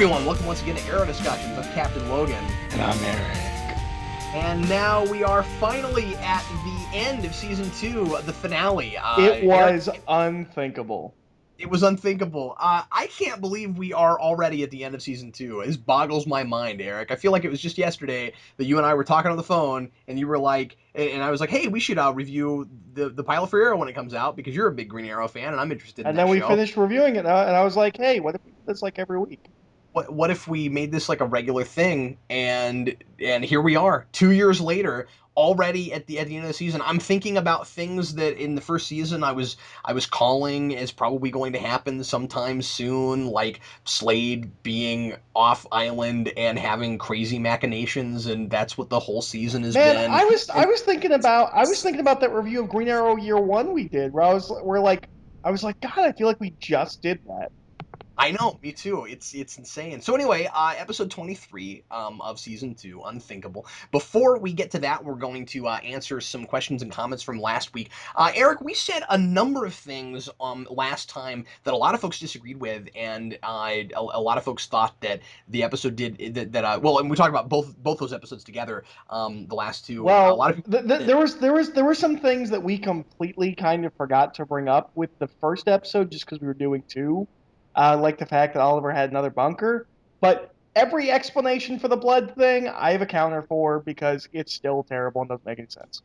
everyone, welcome once again to Arrow Discussions. I'm Captain Logan. And I'm Eric. And now we are finally at the end of Season 2, the finale. It was unthinkable. It was unthinkable. I can't believe we are already at the end of Season 2. This boggles my mind, Eric. I feel like it was just yesterday that you and I were talking on the phone, and you were like, and I was like, hey, we should review the pilot for Arrow when it comes out, because you're a big Green Arrow fan, and I'm interested in that show. And then we finished reviewing it, and I was like, hey, what if we do this like every week? What if we made this like a regular thing, and here we are 2 years later, already at the end of the season. I'm thinking about things that in the first season I was calling as probably going to happen sometime soon, like Slade being off island and having crazy machinations, and that's what the whole season has been. I was thinking about that review of Green Arrow Year One we did, where I was like, God, I feel like we just did that. I know, me too. It's insane. So anyway, episode 23 of season 2, Unthinkable. Before we get to that, we're going to answer some questions and comments from last week. Eric, we said a number of things last time that a lot of folks disagreed with, and a lot of folks thought that the episode did that. Well, and we talked about both those episodes together. The last two. Well, a lot of people, there were some things that we completely kind of forgot to bring up with the first episode, just because we were doing two. Like the fact that Oliver had another bunker. But every explanation for the blood thing, I have a counter for, because it's still terrible and doesn't make any sense.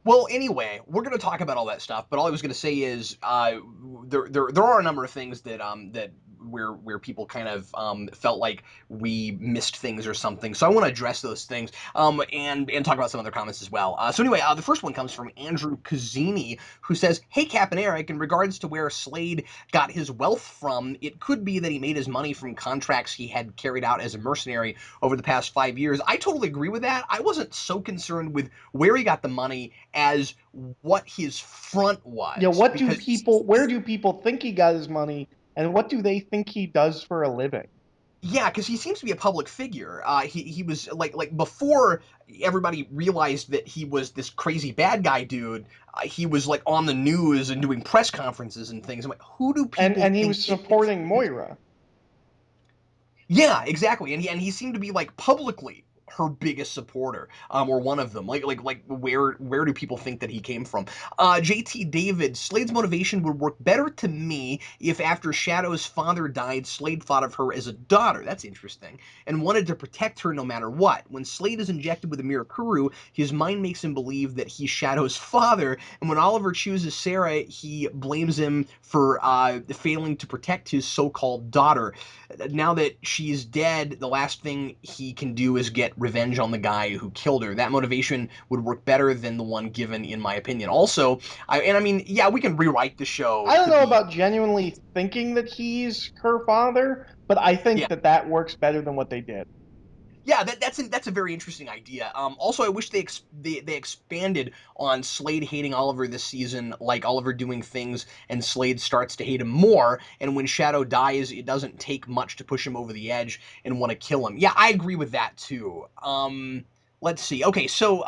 Well, anyway, we're going to talk about all that stuff, but all I was going to say is there are a number of things that where people kind of felt like we missed things or something. So I want to address those things and talk about some other comments as well. So anyway, the first one comes from Andrew Cazzini, who says, hey, Cap and Eric, in regards to where Slade got his wealth from, it could be that he made his money from contracts he had carried out as a mercenary over the past 5 years. I totally agree with that. I wasn't so concerned with where he got the money as what his front was. Yeah, where do people think he got his money, and what do they think he does for a living? Yeah, because he seems to be a public figure. He was like before everybody realized that he was this crazy bad guy dude. He was like on the news and doing press conferences and things. I'm like, who do people? And he was supporting Moira. Yeah, exactly. And he seemed to be like publicly her biggest supporter, or one of them. Like where do people think that he came from? JT David, Slade's motivation would work better to me if after Shadow's father died, Slade thought of her as a daughter. That's interesting. And wanted to protect her no matter what. When Slade is injected with a Mirakuru, his mind makes him believe that he's Shadow's father, and when Oliver chooses Sarah, he blames him for failing to protect his so-called daughter. Now that she's dead, the last thing he can do is get revenge on the guy who killed her. That motivation would work better than the one given, in my opinion. Also, I mean, yeah, we can rewrite the show. I don't know about genuinely thinking that he's her father, but I think that works better than what they did. Yeah, that's a very interesting idea. Also, I wish they expanded on Slade hating Oliver this season, like Oliver doing things and Slade starts to hate him more, and when Shadow dies, it doesn't take much to push him over the edge and want to kill him. Yeah, I agree with that too. Let's see. Okay, so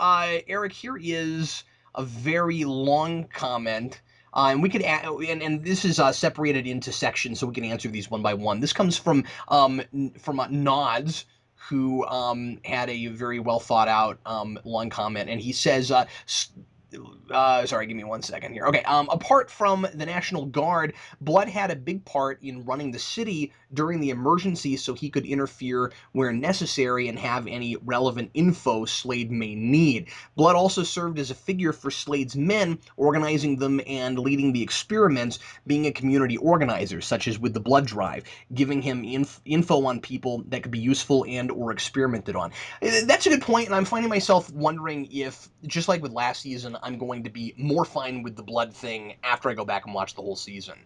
Eric, here is a very long comment. And we could add, and this is separated into sections, so we can answer these one by one. This comes from Nods, who had a very well thought out long comment, and he says, sorry, give me 1 second here. Okay, apart from the National Guard, Blood had a big part in running the city during the emergency so he could interfere where necessary and have any relevant info Slade may need. Blood also served as a figure for Slade's men, organizing them and leading the experiments, being a community organizer, such as with the blood drive, giving him info on people that could be useful and or experimented on. That's a good point, and I'm finding myself wondering if, just like with last season, I'm going to be more fine with the blood thing after I go back and watch the whole season.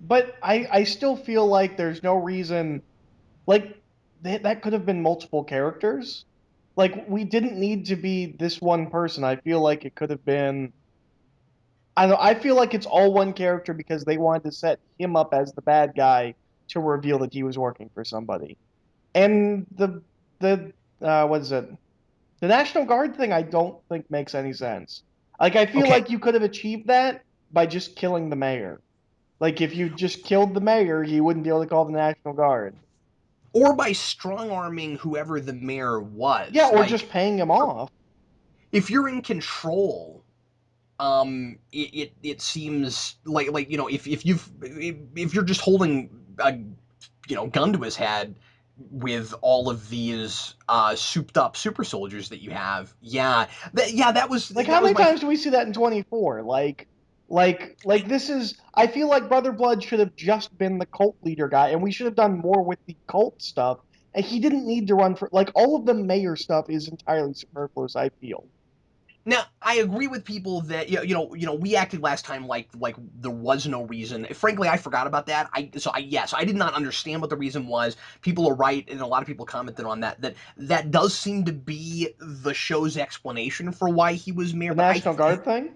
But I still feel like there's no reason, like, that could have been multiple characters. Like, we didn't need to be this one person. I feel like it could have been, I don't know, I feel like it's all one character because they wanted to set him up as the bad guy to reveal that he was working for somebody. And what is it? The National Guard thing I don't think makes any sense. Like, I feel like you could have achieved that by just killing the mayor. Like, if you just killed the mayor, you wouldn't be able to call the National Guard. or by strong-arming whoever the mayor Yeah, was. or just Like, paying him off. if you're in control, it seems like if you're just holding a gun to his head with all of these souped up super soldiers that you have, that was Like, how many my times do we see that in 24? Like this is. I feel like Brother Blood should have just been the cult leader guy, and we should have done more with the cult stuff. And he didn't need to run for like all of the mayor stuff is entirely superfluous. I feel. Now, I agree with people that we acted last time like there was no reason. Frankly, I forgot about that. Yes, I did not understand what the reason was. People are right, and a lot of people commented on that. That does seem to be the show's explanation for why he was mayor. The But National Guard thing.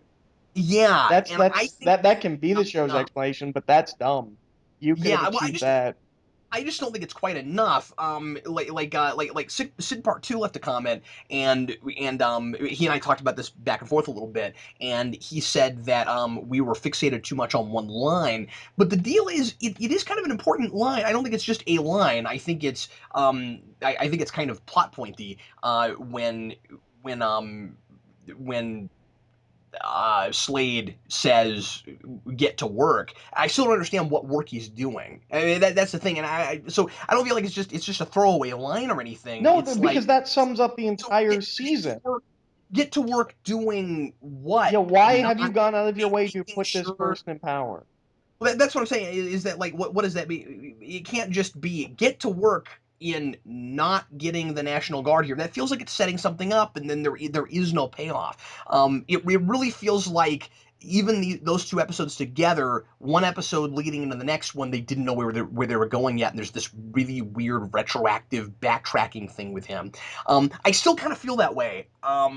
yeah, That's and I that's think that can be the not show's enough. explanation, but that's dumb. You could have Yeah, well, achieved that. I just don't think it's quite enough. Sid Part Two left a comment, and he and I talked about this back and forth a little bit, and he said that we were fixated too much on one line, but the deal is it is kind of an important line. I don't think it's just a line. I think it's I think it's kind of plot pointy when when Slade says get to work. I still don't understand what work he's doing. I mean, that's the thing, and so I don't feel like it's just a throwaway line or anything. No, It's like, because that sums up the so entire get to season. work, get to work doing what? Yeah, why have you Not gone out of your way to making put this sure. person in power? Well, that's what I'm saying. Is that like what does that mean? It can't just be get to work in not getting the National Guard here. That feels like it's setting something up, and then there is no payoff. It really feels like even those two episodes together, one episode leading into the next one, they didn't know where they were going yet, and there's this really weird retroactive backtracking thing with him. I still kind of feel that way. I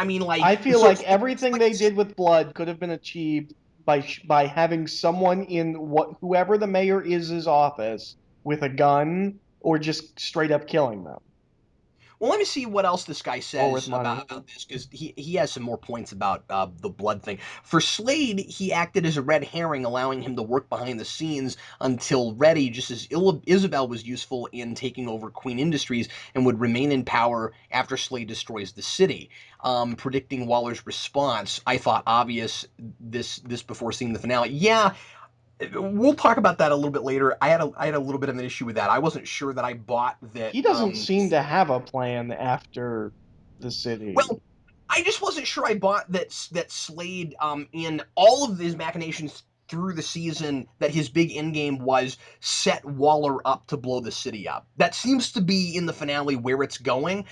mean, I like, feel so like everything like I they said, did with Blood could have been achieved by having someone in whoever the mayor is his office with a gun or just straight up killing them well, let me see what else this guy or with says money. about this, because he has some more points about the blood thing. For Slade, he acted as a red herring, allowing him to work behind the scenes until ready, just as Isabel was useful in taking over Queen Industries and would remain in power after Slade destroys the city. Predicting Waller's response, I thought obvious this before seeing the finale. Yeah, we'll talk about that a little bit later. I had a little bit of an issue with that. I wasn't sure that I bought that. He doesn't seem to have a plan after the city. Well, I just wasn't sure I bought that Slade, in all of his machinations through the season, that his big end game was set Waller up to blow the city up. That seems to be in the finale where it's going.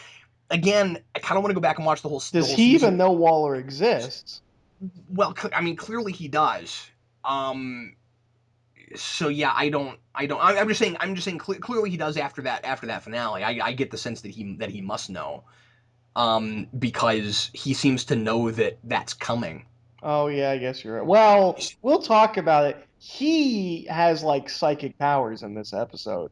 Again, I kind of want to go back and watch the Does whole he season. even know Waller exists? Well, I mean, clearly he does. Um, so yeah, I'm just saying. Clearly he does after that finale. I get the sense that he must know, because he seems to know that that's coming. Oh yeah, I guess you're right. Well, we'll talk about it. He has like psychic powers in this episode.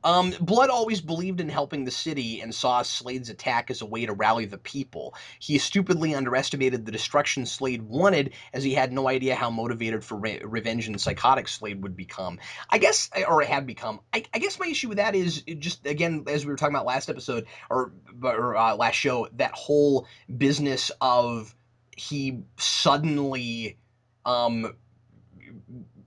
Blood always believed in helping the city and saw Slade's attack as a way to rally the people. He stupidly underestimated the destruction Slade wanted, as he had no idea how motivated for revenge and psychotic Slade would become. I guess, or had become. I guess my issue with that is just, again, as we were talking about last episode, or last show, that whole business of he suddenly um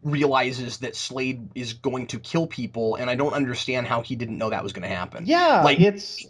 realizes that Slade is going to kill people, and I don't understand how he didn't know that was going to happen. Yeah, Like, it's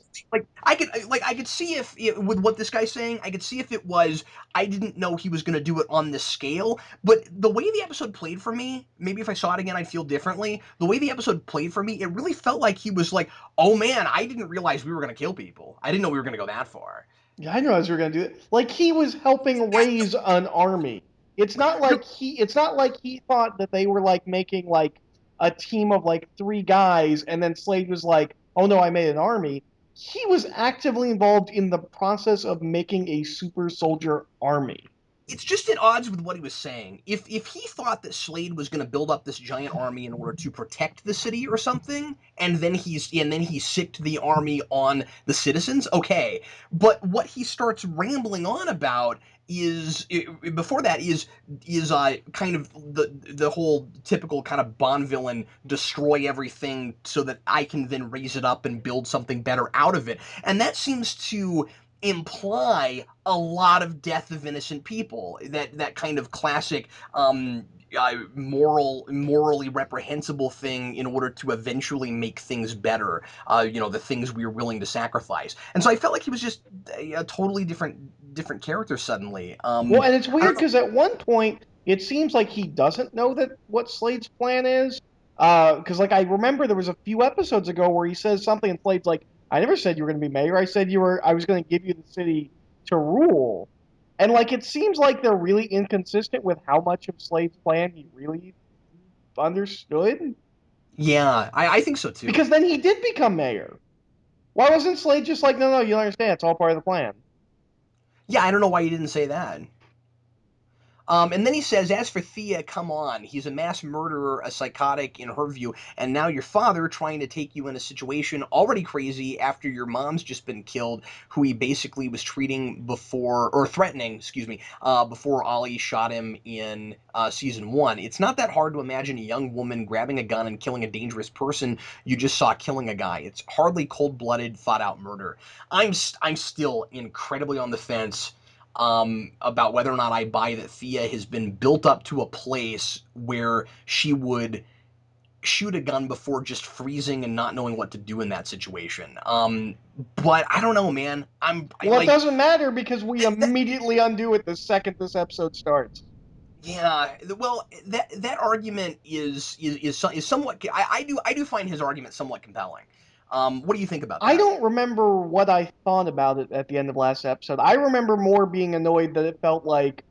I could see if with what this guy's saying, I could see if it was I didn't know he was going to do it on this scale. But the way the episode played for me, maybe if I saw it again, I'd feel differently. The way the episode played for me, it really felt like he was like, "Oh man, I didn't realize we were going to kill people. I didn't know we were going to go that far." yeah, I know as we are gonna do it. Like he was helping raise an army. It's not like he thought that they were like making like a team of like three guys, and then Slade was like, "Oh no, I made an army." He was actively involved in the process of making a super soldier army. It's just at odds with what he was saying. If he thought that Slade was going to build up this giant army in order to protect the city or something, and then he sicked the army on the citizens, okay. But what he starts rambling on about before that is kind of the whole typical kind of Bond villain, destroy everything so that I can then raise it up and build something better out of it. And that seems to imply a lot of death of innocent people. That kind of classic morally reprehensible thing in order to eventually make things better. The things we are willing to sacrifice. And so I felt like he was just a totally different character suddenly. Well, and it's I don't weird know. because at one point it seems like he doesn't know that what Slade's plan is. Because like I remember there was a few episodes ago where he says something and Slade's like, "I never said you were going to be mayor. I said I was going to give you the city to rule." And like it seems like they're really inconsistent with how much of Slade's plan he really understood. Yeah, I think so too. Because then he did become mayor. Why wasn't Slade just like, "No, no, you don't understand. It's all part of the plan." Yeah, I don't know why you didn't say that. And then he says, as for Thea, come on. He's a mass murderer, a psychotic in her view, and now your father trying to take you in a situation already crazy after your mom's just been killed, who he basically was treating before, or threatening, excuse me, before Ollie shot him in season one. It's not that hard to imagine a young woman grabbing a gun and killing a dangerous person you just saw killing a guy. It's hardly cold-blooded, thought-out murder. I'm still incredibly on the fence about whether or not I buy that Thea has been built up to a place where she would shoot a gun before just freezing and not knowing what to do in that situation. But I don't know, man. Well, it doesn't matter because we immediately undo it the second this episode starts. Yeah. Well, that argument is somewhat. I do find his argument somewhat compelling. What do you think about I that? don't remember what I thought about it at the end of last episode. I remember more being annoyed that it felt like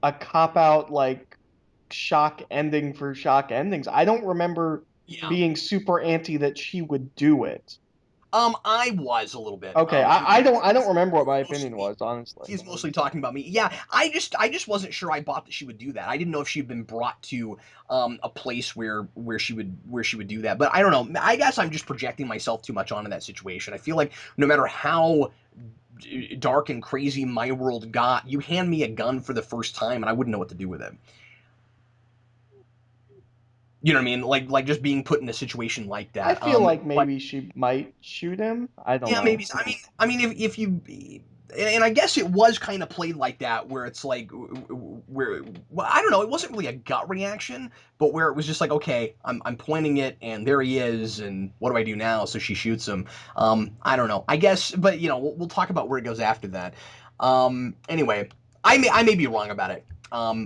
a cop out, like shock ending for shock endings. I don't remember Yeah. being super anti that she would do it. I was a little bit. Okay, I don't remember what my opinion Mostly was, honestly. he's mostly talking about me. Yeah, I just wasn't sure I bought that she would do that. I didn't know if she'd been brought to a place where she would do that. But I don't know. I guess I'm just projecting myself too much onto that situation. I feel like no matter how dark and crazy my world got, you hand me a gun for the first time and I wouldn't know what to do with it. You know what I mean? Like just being put in a situation like I that. feel like But maybe she might shoot him. I don't yeah, know. maybe. I mean, if you, and I guess it was kind of played like that, where it's like, where, well, I don't know, it wasn't really a gut reaction, but where it was just like, okay, I'm pointing it, and there he is, and what do I do now? So she shoots him. I don't know. I guess, but we'll talk about where it goes after that. Anyway, I may be wrong about it.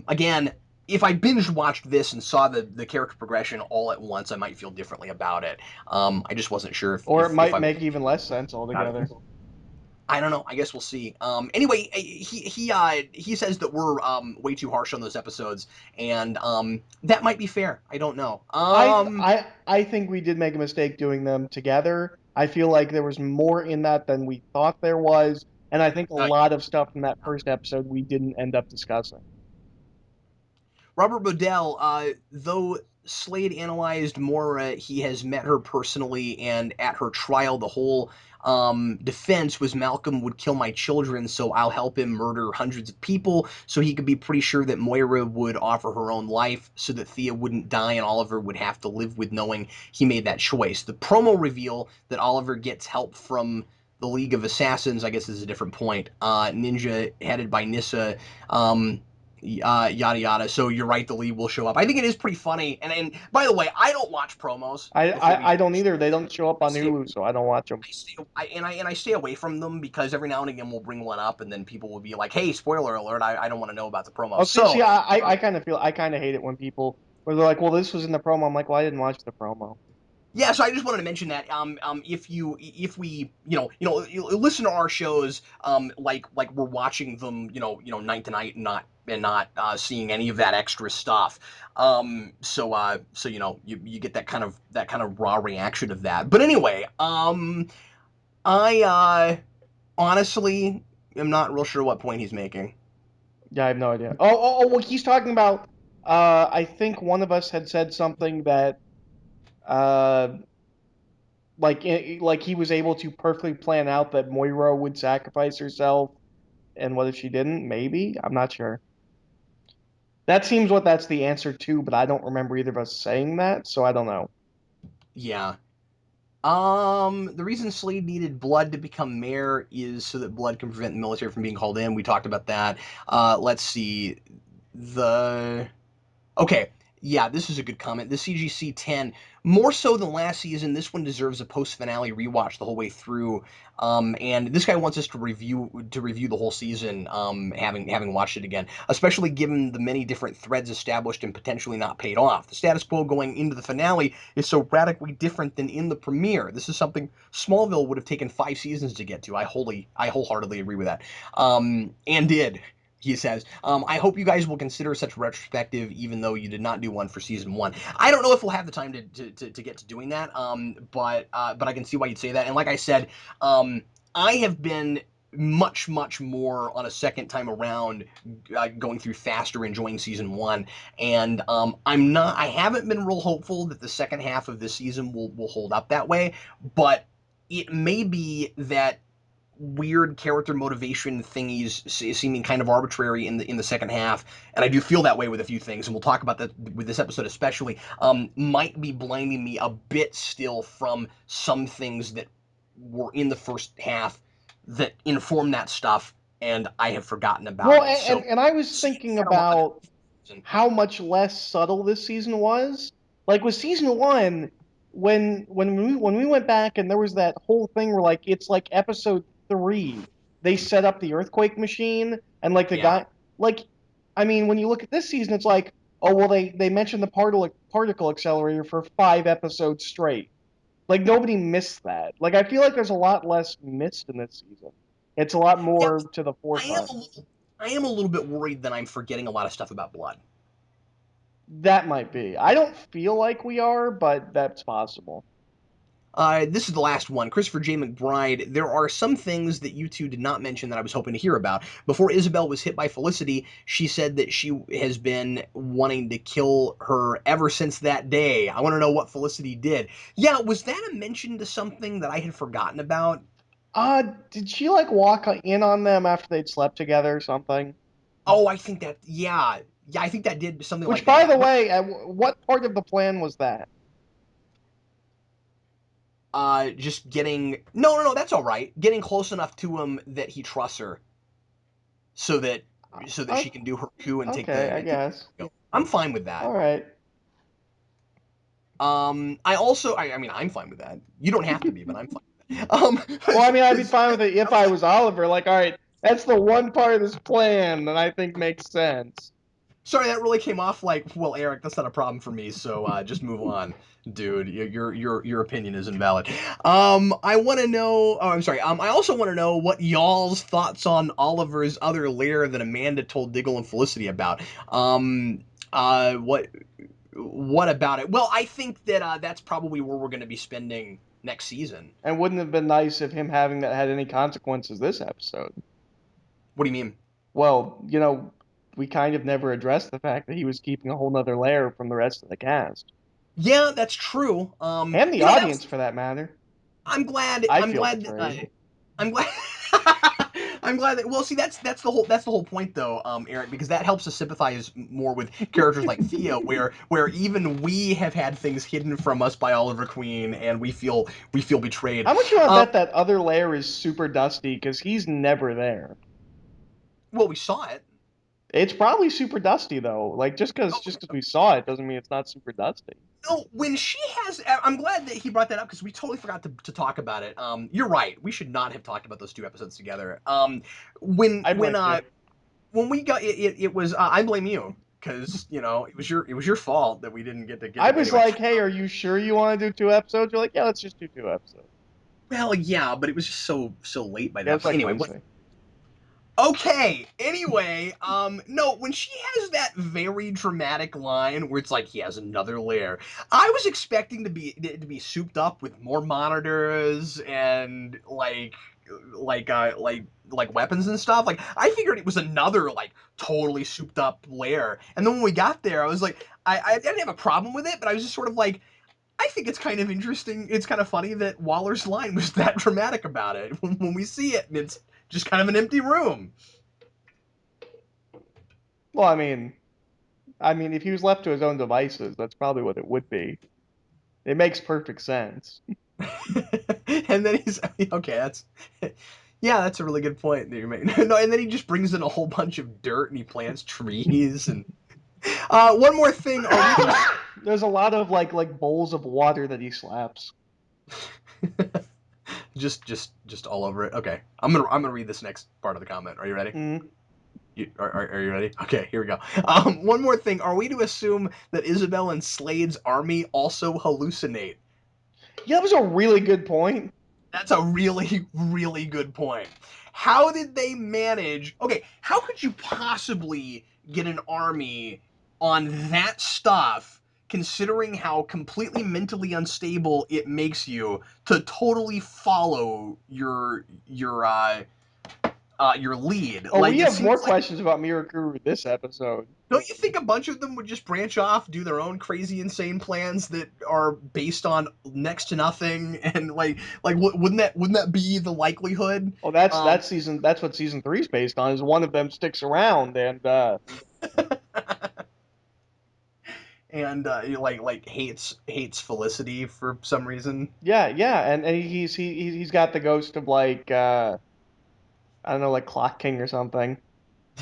Again. If I binge watched this and saw the character progression all at once, I might feel differently about it. I just wasn't sure if, Or it if, if might I make even less sense got altogether. it. I don't know. I guess we'll see. Anyway, he says that we're way too harsh on those episodes, and that might be fair. I don't know. I think we did make a mistake doing them together. I feel like there was more in that than we thought there was, and I think a Uh, lot of stuff from that first episode we didn't end up discussing. Robert Bodell, though Slade analyzed Moira, he has met her personally, and at her trial, the whole defense was Malcolm would kill my children, so I'll help him murder hundreds of people, so he could be pretty sure that Moira would offer her own life, so that Thea wouldn't die and Oliver would have to live with knowing he made that choice. The promo reveal that Oliver gets help from the League of Assassins, I guess, is a different point. Ninja headed by Nissa. Yada yada. So you're right, the lead will show up. I think it is pretty funny. And by the way, I don't watch promos I, before we. I, I don't either. They don't show up I on stay. Hulu, so I don't watch them. I stay away from them because every now and again we'll bring one up and then people will be like, "Hey, spoiler alert! I don't want to know about the promo." Oh, see, So I kind of hate it when people where they're like, "Well, this was in the promo." I'm like, "Well, I didn't watch the promo." yeah, so I just wanted to mention that if we you listen to our shows like we're watching them night to night and not seeing any of that extra stuff. So you get that kind of raw reaction of that. But anyway, I honestly am not real sure what point he's making. Yeah, I have no idea. Well, he's talking about. I think one of us had said something that, uh, like he was able to perfectly plan out that Moira would sacrifice herself, and what if she didn't? Maybe. I'm not sure. That seems what that's the answer to, but I don't remember either of us saying that, so I don't know. Yeah. The reason Slade needed Blood to become mayor is so that Blood can prevent the military from being called in. We talked about that. Let's see. The Okay, yeah, this is a good comment. The CGC 10, more so than last season, this one deserves a post-finale rewatch the whole way through. And this guy wants us to review the whole season, having watched it again, especially given the many different threads established and potentially not paid off. The status quo going into the finale is so radically different than in the premiere. This is something Smallville would have taken 5 seasons to get to. I wholeheartedly agree with that. And did. He says, I hope you guys will consider such retrospective, even though you did not do one for season one. I don't know if we'll have the time to get to doing that, but I can see why you'd say that. And like I said, I have been much more on a second time around, going through faster, enjoying season one, and I haven't been real hopeful that the second half of this season will hold up that way, but it may be that weird character motivation thingies seeming kind of arbitrary in the second half, and I do feel that way with a few things, and we'll talk about that with this episode especially. Might be blinding me a bit still from some things that were in the first half that inform that stuff, and I have forgotten about Well, it. So and I was seeing thinking that a lot about how much less subtle this season was. Like with season one, when we went back and there was that whole thing where like it's like episode three, they set up the earthquake machine and like the yeah. guy like I mean when you look at this season, it's like oh well they mentioned the particle accelerator for 5 episodes straight. Like nobody missed that. Like I feel like there's a lot less missed in this season. It's a lot Yeah, more to the I am forefront. a little I am a little bit worried that I'm forgetting a lot of stuff about Blood. That might be. I don't feel like we are, but that's possible. This is the last one. Christopher J. McBride. There are some things that you two did not mention that I was hoping to hear about. Before Isabel was hit by Felicity, she said that she has been wanting to kill her ever since that day. I want to know what Felicity did. Yeah, was that a mention to something that I had forgotten about? Did she like walk in on them after they'd slept together or something? Oh, I think that, yeah. Yeah, I think that did something like Which, that. by Yeah. the way, what part of the plan was that? Just getting, no, that's all right. Getting close enough to him that he trusts her so that Uh, she can do her coup and take okay, I the guess. I'm fine with that. All right. I mean, I'm fine with that. You don't have to be, but I'm fine with that. Well, I mean, I'd be Because fine with it I if was I like, was Oliver. Like, all right, that's the one part of this plan that I think makes sense. sorry, that really came off like, well, Eric, that's not a problem for me. So just move on, dude. Your opinion is invalid. I want to know. Oh, I'm sorry. I also want to know what y'all's thoughts on Oliver's other lair that Amanda told Diggle and Felicity about. Um, what about it? Well, I think that that's probably where we're going to be spending next season. And wouldn't it have been nice if him having that had any consequences this episode? What do you mean? Well, we kind of never addressed the fact that he was keeping a whole nother layer from the rest of the cast. Yeah, that's true. And the That audience was. for that matter. I'm glad. I I'm feel glad that. betrayed. I'm glad. I'm glad that. Well, see, that's the whole point, though, Eric, because that helps us sympathize more with characters like Thea, where even we have had things hidden from us by Oliver Queen, and we feel betrayed. How much you want to Um, bet that other layer is super dusty because he's never there? well, we saw it. It's probably super dusty though. Like just because we saw it doesn't mean it's not super dusty. No, when she has, I'm glad that he brought that up because we totally forgot to talk about it. You're right. We should not have talked about those two episodes together. When I when blame you. when we got it was I blame you because it was your fault that we didn't get I to was anyway. like, hey, are you sure you want to do 2 episodes? You're like, yeah, let's just do 2 episodes. Well, yeah, but it was just so late by Yeah, that it's point. like Anyway, Wednesday. okay. Anyway, no, when she has that very dramatic line where it's like he has another layer, I was expecting to be souped up with more monitors and like weapons and stuff. Like I figured it was another like totally souped up layer. And then when we got there, I was like, I didn't have a problem with it, but I was just sort of like, I think it's kind of interesting. It's kind of funny that Waller's line was that dramatic about it when we see it, and it's just kind of an empty room. Well, I mean, if he was left to his own devices, that's probably what it would be. It makes perfect sense. And then he's okay. That's yeah, that's a really good point that you're making. No, and then he just brings in a whole bunch of dirt and he plants trees and one more thing. Are we gonna? There's a lot of like bowls of water that he slaps. Just all over it. Okay, I'm gonna read this next part of the comment. Are you ready? Mm. Are you ready? Okay, here we go. One more thing. Are we to assume that Isabel and Slade's army also hallucinate? Yeah, that was a really good point. That's a really, really good point. How did they manage? Okay, how could you possibly get an army on that stuff, considering how completely mentally unstable it makes you to totally follow your lead? Oh, Like we it have more seems like questions about Mirakuru this episode. don't you think a bunch of them would just branch off, do their own crazy, insane plans that are based on next to nothing, and wouldn't that be the likelihood? Oh, that's Um, that's season. That's what season three's based on. Is one of them sticks around and and hates Felicity for some reason. yeah, and he's got the ghost of like I don't know, like Clock King or something.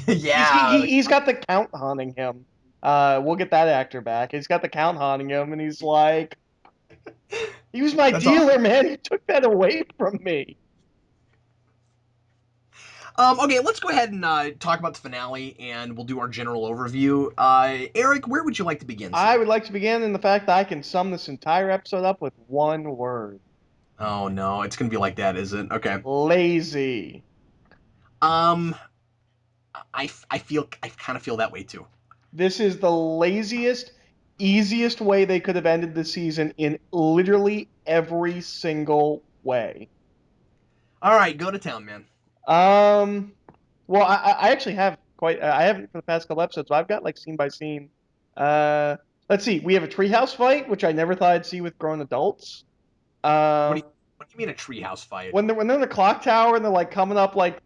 Yeah, He's got the Count haunting him. We'll get that actor back. He's got the Count haunting him, and he's like, "He was my that's awesome. dealer, man. He took that away from me." Okay, let's go ahead and talk about the finale, and we'll do our general overview. Eric, where would you like to begin, I sir? would like to begin in the fact that I can sum this entire episode up with one word: Oh no, it's gonna be like that, is it? Okay. lazy. Um, I kind of feel that way too. This is the laziest, easiest way they could have ended the season in literally every single way. All right, go to town, man. Um, well, I actually have quite. I haven't for the past couple episodes, so I've got like scene by scene. Uh, let's see. We have a treehouse fight, which I never thought I'd see with grown adults. What do Uh, you what do you mean a treehouse fight? when they're in the clock tower and they're like coming up like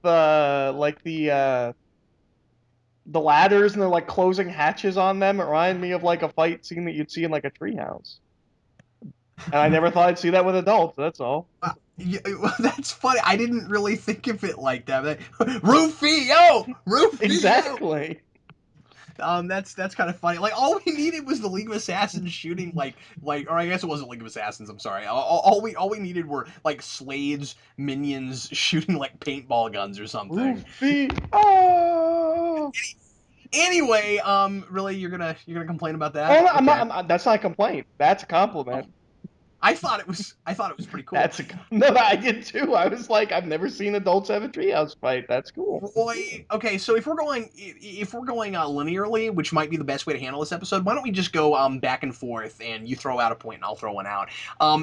the ladders and they're like closing hatches on them, it reminded me of like a fight scene that you'd see in like a treehouse. And I never thought I'd see that with adults. That's all. Yeah, well, that's funny. I didn't really think of it like that. Rufio, Rufio. Exactly. That's kind of funny. Like all we needed was the League of Assassins shooting or I guess it wasn't League of Assassins. I'm sorry. All we needed were like Slade's minions shooting like paintball guns or something. Rufy. Oh. Anyway, really, you're gonna complain about Oh, that? no, Okay. that's not a complaint. That's a Oh, compliment. I thought it was pretty cool. No, I did too. I was like, I've never seen adults have a treehouse fight. That's cool. Roy, okay, so if we're going linearly, which might be the best way to handle this episode, why don't we just go back and forth, and you throw out a point and I'll throw one out.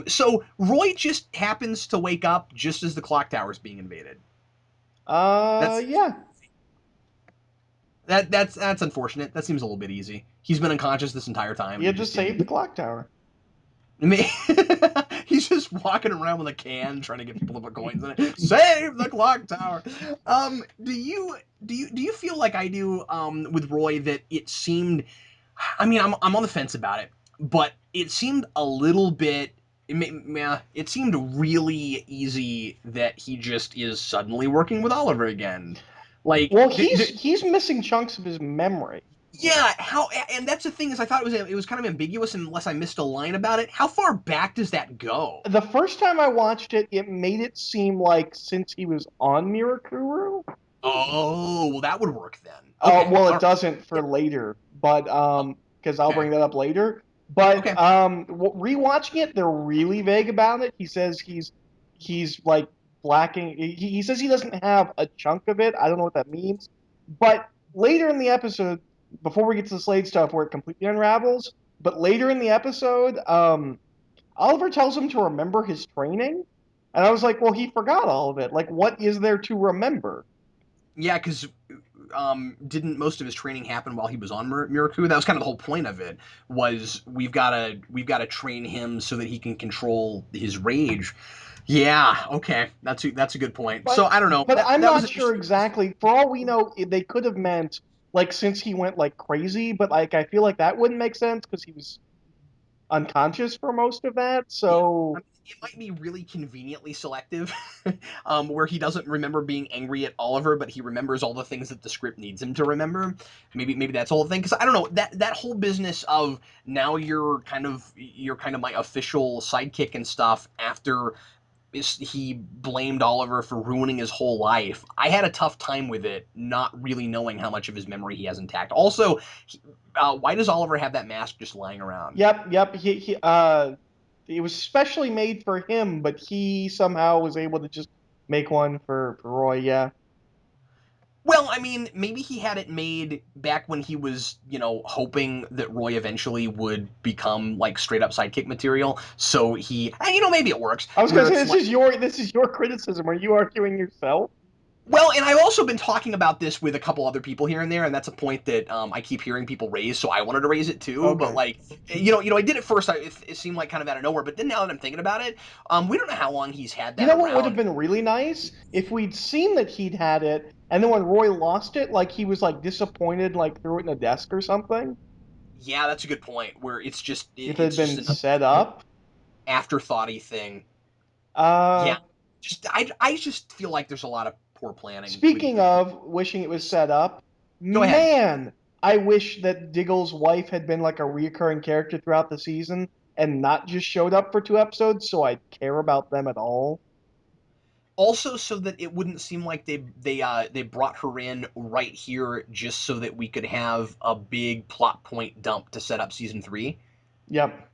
So Roy just happens to wake up just as the clock tower is being invaded. That's Yeah. that's unfortunate. That seems a little bit easy. He's been unconscious this entire time, He and he had to just save the didn't. clock tower. I mean, he's just walking around with a can trying to get people to put coins in it. Save the clock tower. Do you feel like I do with Roy that it seemed? I mean, I'm on the fence about it, but it seemed a little bit. It seemed really easy that he just is suddenly working with Oliver again. Like, Well, he's missing chunks of his memory. yeah, how and that's the thing is I thought it was kind of ambiguous unless I missed a line about it. How far back does that go? The first time I watched it, it made it seem like since he was on Mirakuru. Oh, well that would work then. Okay. Well, All it right. doesn't for later, but because I'll Okay. bring that up later. But Okay. rewatching it, they're really vague about it. He says he's like blacking. He says he doesn't have a chunk of it. I don't know what that means. But later in the episode, before we get to the Slade stuff, where it completely unravels, but later in the episode, Oliver tells him to remember his training, and I was like, well, he forgot all of it. Like, what is there to remember? Yeah, because didn't most of his training happen while he was on Miraku? That was kind of the whole point of it. Was we've got to train him so that he can control his rage. Yeah. Okay. That's a good point. So But I don't know. but That I'm that was not an sure interesting. exactly. For all we know, they could have meant like since he went like crazy, but like I feel like that wouldn't make sense because he was unconscious for most of that. Yeah, So it might be really conveniently selective, where he doesn't remember being angry at Oliver, but he remembers all the things that the script needs him to remember. Maybe that's the whole thing. Because I don't know, that whole business of now you're kind of my official sidekick and stuff after he blamed Oliver for ruining his whole life. I had a tough time with it, not really knowing how much of his memory he has intact. Also, why does Oliver have that mask just lying around? yep, it was specially made for him, but he somehow was able to just make one for Roy. Yeah. Well, I mean, maybe he had it made back when he was, hoping that Roy eventually would become like straight up sidekick material. So and maybe it works. I was gonna Where say it's like, this is your criticism. Are you arguing yourself? well, and I've also been talking about this with a couple other people here and there, and that's a point that I keep hearing people raise. So I wanted to raise it too, but Okay. like, I did it first. It seemed like kind of out of nowhere, but then now that I'm thinking about it, we don't know how long he's had You that know what would have around. been really nice if we'd seen that he'd had it, and then when Roy lost it, like he was like disappointed, like threw it in a desk or something. Yeah, that's a good point. Where If it had it's just been an set up. afterthoughty thing. Yeah, Uh, I just feel like there's a lot of poor planning with. Speaking of wishing it was set up, Go ahead. man, I wish that Diggle's wife had been like a reoccurring character throughout the season and not just showed up for 2 episodes, so I'd care about them at all. Also, so that it wouldn't seem like they brought her in right here just so that we could have a big plot point dump to set up season 3, Yep.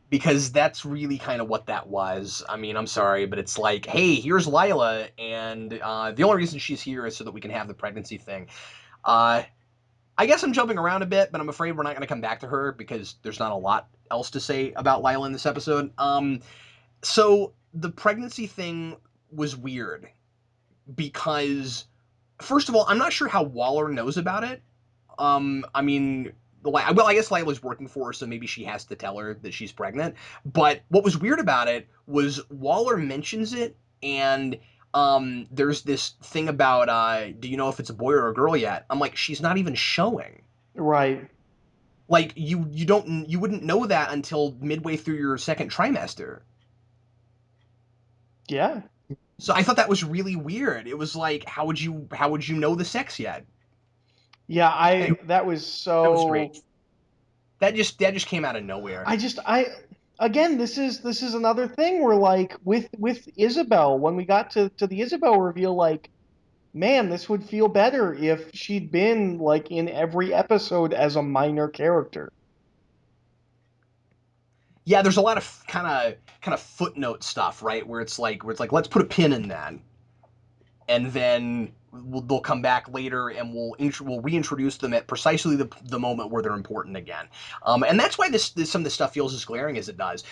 because that's really kind of what that was. I mean, I'm sorry, but it's like, hey, here's Lila, and the only reason she's here is so that we can have the pregnancy thing. Uh, I guess I'm jumping around a bit, but I'm afraid we're not going to come back to her because there's not a lot else to say about Lila in this episode. So the pregnancy thing was weird because, first of all, I'm not sure how Waller knows about it. I mean, well, I guess Lila's working for her, so maybe she has to tell her that she's pregnant. But what was weird about it was Waller mentions it, and there's this thing about, do you know if it's a boy or a girl yet? I'm like, she's not even showing. Right. Like you wouldn't know that until midway through your second trimester. Yeah. So I thought that was really weird. It was like, how would you know the sex yet? Yeah, Anyway, that was that was strange. so That just came out of nowhere. I again, this is another thing where like with Isabel, when we got to the Isabel reveal, like man, this would feel better if she'd been like in every episode as a minor character. Yeah, there's a lot of kind of footnote stuff, right? Where it's like let's put a pin in that, and then they'll come back later, and we'll reintroduce them at precisely the moment where they're important again. And that's why this some of this stuff feels as glaring as it does.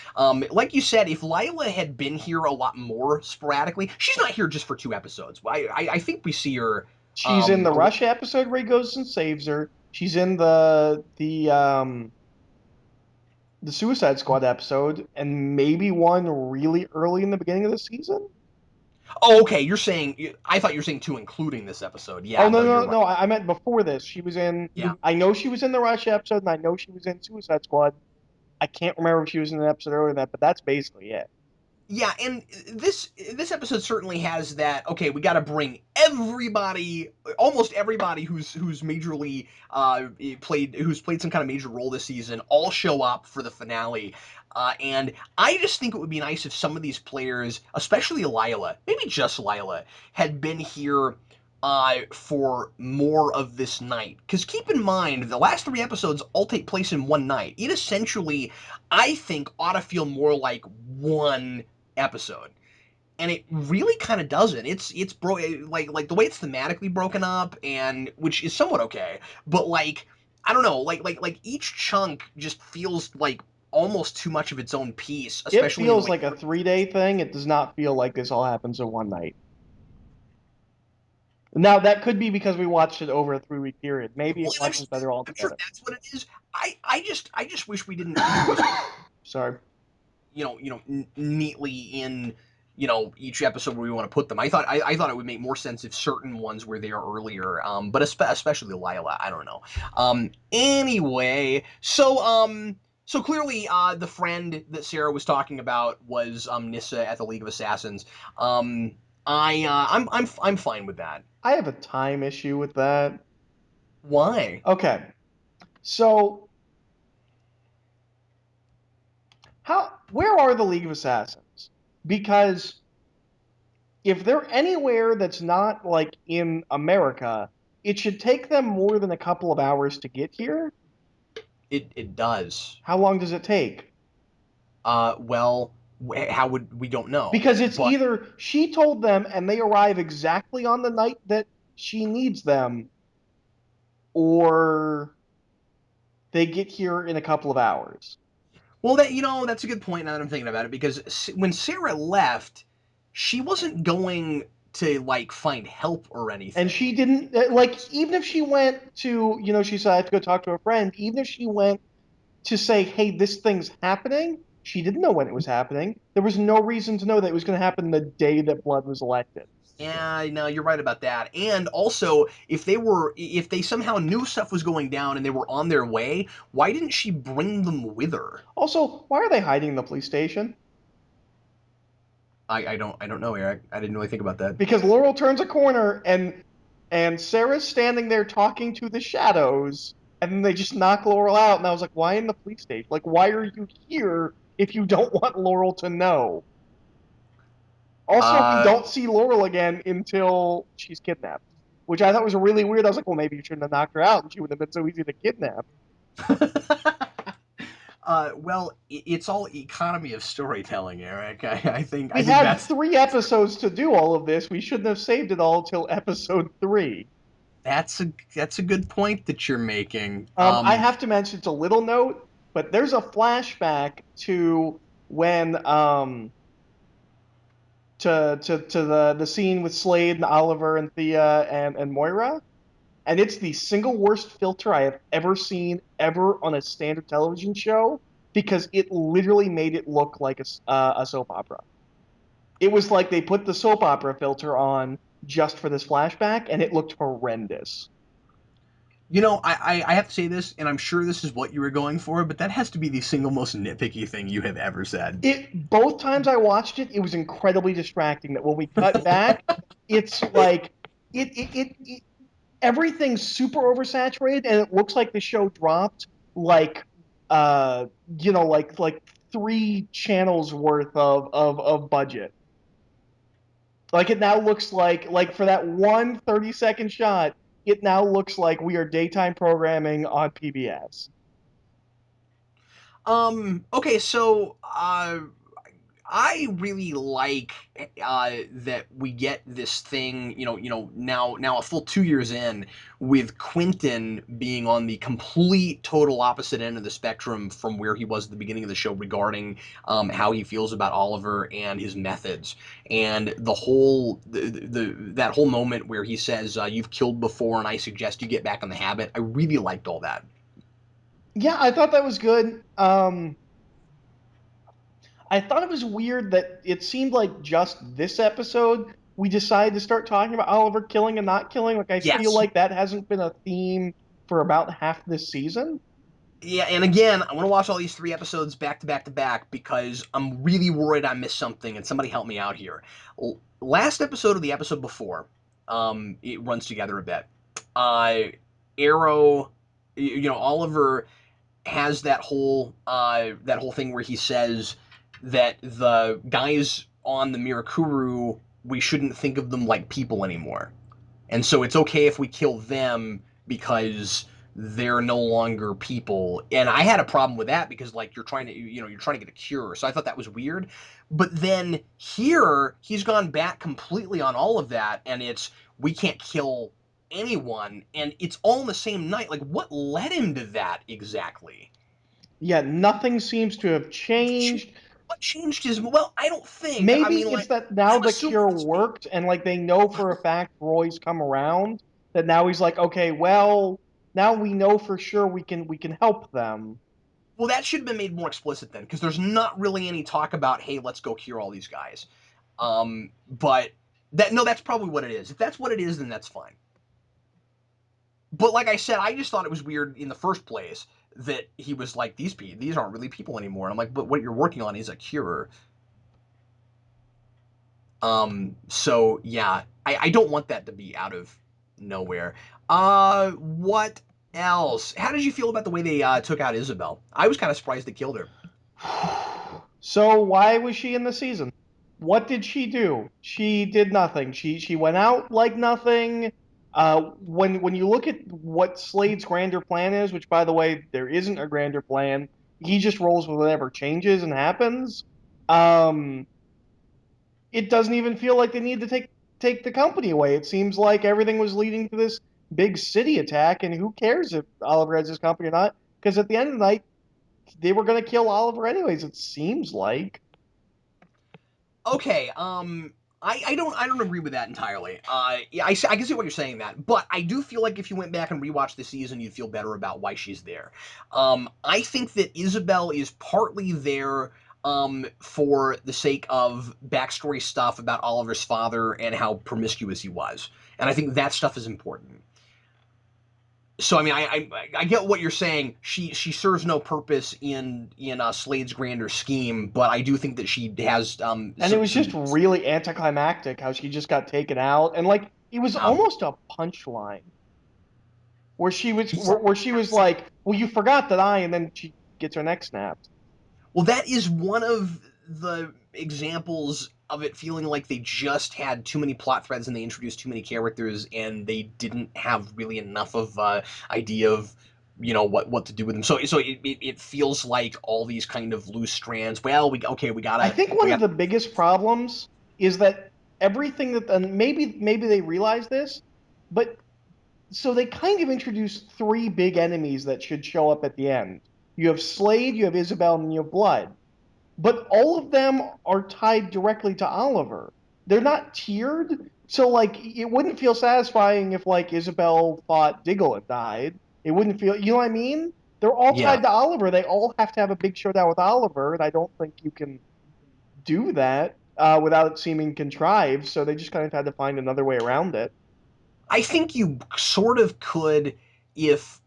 Like you said, if Lila had been here a lot more sporadically, she's not here just for 2 episodes. I think we see her. She's in the A little. Russia episode where he goes and saves her. She's in the Suicide Squad episode, and maybe one really early in the beginning of the season. Oh, okay. I thought you were saying two, including this episode. Oh Yeah, no no, you're no right. no! I meant before this. She was in. Yeah. I know she was in the Russia episode, and I know she was in Suicide Squad. I can't remember if she was in an episode earlier than that, but that's basically it. Yeah, and this episode certainly has that. Okay, we got to bring everybody, almost everybody who's majorly who's played some kind of major role this season, all show up for the finale. And I just think it would be nice if some of these players, especially Lila, maybe just Lila, had been here for more of this night. Because keep in mind, the last 3 episodes all take place in one night. It essentially, I think, ought to feel more like one episode, and it really kind of doesn't. Like the way it's thematically broken up, and which is somewhat okay, but like I don't know, like each chunk just feels like almost too much of its own piece, It especially in the feels way. like a 3 day thing. It does not feel like this all happens in one night. Now that could be because we watched it over a 3 week period. Maybe Well, it and wasn't better I'm sure altogether. that's what it is. I just wish we didn't do this, Sorry. neatly in each episode where we want to put them. I thought it would make more sense if certain ones were there earlier, but especially Lila. I don't know. Anyway, so clearly, the friend that Sarah was talking about was Nissa at the League of Assassins. I'm fine with that. I have a time issue with that. Why? Okay, so where are the League of Assassins? Because if they're anywhere that's not like in America, it should take them more than a couple of hours to get here. It does. How long does it take? Well, how would we don't know, Because it's but either she told them and they arrive exactly on the night that she needs them, or they get here in a couple of hours. well, that's a good point now that I'm thinking about it because when Sarah left, she wasn't going to like find help or And anything. she didn't like, even if she went to, she said I have to go talk to a friend, even if she went to say, hey, this thing's happening, she didn't know when it was happening. There was no reason to know that it was going to happen the day that Blood was elected. Yeah, no, you're right about that. And also, if they somehow knew stuff was going down and they were on their way, why didn't she bring them with her? Also, why are they hiding in the police station? I don't know, Eric. I didn't really think about that. Because Laurel turns a corner and Sarah's standing there talking to the shadows, and then they just knock Laurel out. And I was like, why in the police station? Like, why are you here if you don't want Laurel to know? Also, we Uh, don't see Laurel again until she's kidnapped, which I thought was really weird. I was like, well, maybe you shouldn't have knocked her out, and she would have been so easy to kidnap. well, it's all economy of storytelling, Eric. I We think had that's 3 episodes to do all of this. We shouldn't have saved it all till episode 3. that's a that's a good point that you're making. I have to mention, it's a little note, but there's a flashback to when to the scene with Slade and Oliver and Thea and Moira, and it's the single worst filter I have ever seen ever on a standard television show because it literally made it look like a soap opera. It was like they put the soap opera filter on just for this flashback, and it looked horrendous. I have to say this, and I'm sure this is what you were going for, but that has to be the single most nitpicky thing you have ever said. It both times I watched it, it was incredibly distracting. That when we cut back, it's like it everything's super oversaturated, and it looks like the show dropped like uh like 3 channels worth of budget. Like it now looks like for that one 30-second shot, it now looks like we are daytime programming on PBS. Okay, so I really like that we get this thing, now a full 2 years in, with Quentin being on the complete total opposite end of the spectrum from where he was at the beginning of the show regarding how he feels about Oliver and his methods, and that whole moment where he says, "You've killed before, and I suggest you get back in the habit." I really liked all that. Yeah, I thought that was good. I thought it was weird that it seemed like just this episode we decided to start talking about Oliver killing and not killing. Like I feel Yes. like that hasn't been a theme for about half this season. Yeah, and again, I want to watch all these 3 episodes back to back to back because I'm really worried I missed something, and somebody help me out here. Last episode of the episode before, it runs together a bit. Uh, Arrow, Oliver has that whole thing where he says that the guys on the Mirakuru, we shouldn't think of them like people anymore, and so it's okay if we kill them because they're no longer people. And I had a problem with that because like you're trying to get a cure, so I thought that was weird. But then here he's gone back completely on all of that, and it's we can't kill anyone, and it's all in the same night. Like, what led him to that exactly? Yeah, nothing seems to have changed. What changed his, well, I don't think, I Maybe mean, like, it's that now I'm the assuming cure this week. worked and like they know for a fact Roy's come around, that now he's like, okay, well, now we know for sure we can help them. Well, that should have been made more explicit then, because there's not really any talk about, hey, let's go cure all these guys. But that's probably what it is. If that's what it is, then that's fine. But like I said, I just thought it was weird in the first place that he was like, these aren't really people anymore. And I'm like, but what you're working on is a cure. So yeah, I don't want that to be out of nowhere. What else? How did you feel about the way they took out Isabel? I was kind of surprised they killed her. So why was she in the season? What did she do? She did nothing. She went out like nothing. When you look at what Slade's grander plan is, which by the way there isn't a grander plan, he just rolls with whatever changes and happens. Um, it doesn't even feel like they need to take the company away. It seems like everything was leading to this big city attack, and who cares if Oliver has his company or not? Because at the end of the night, they were going to kill Oliver anyways. It seems like. Okay, I don't agree with that entirely. Yeah, I can see what you're saying that, but I do feel like if you went back and rewatched the season, you'd feel better about why she's there. I think that Isabel is partly there for the sake of backstory stuff about Oliver's father and how promiscuous he was, and I think that stuff is important. So I mean, I get what you're saying. She serves no purpose in Slade's grander scheme, but I do think that she has And it some was just some really anticlimactic how she just got taken out, and like it was almost a punchline where she was like, "Well, you forgot that I," and then she gets her neck snapped. Well, that is one of the examples of it feeling like they just had too many plot threads and they introduced too many characters and they didn't have really enough of idea of what to do with them. So it feels like all these kind of loose strands. Well, we I gotta think we one of got the biggest problems is that everything that and maybe they realize this, but so they kind of introduced three big enemies that should show up at the end. You have Slade, you have Isabel, and you have Blood. But all of them are tied directly to Oliver. They're not tiered, so like it wouldn't feel satisfying if like Isabel thought Diggle had died. It wouldn't feel, you know what I mean? They're all yeah. tied to Oliver. They all have to have a big showdown with Oliver, and I don't think you can do that without it seeming contrived. So they just kind of had to find another way around it. I think you sort of could if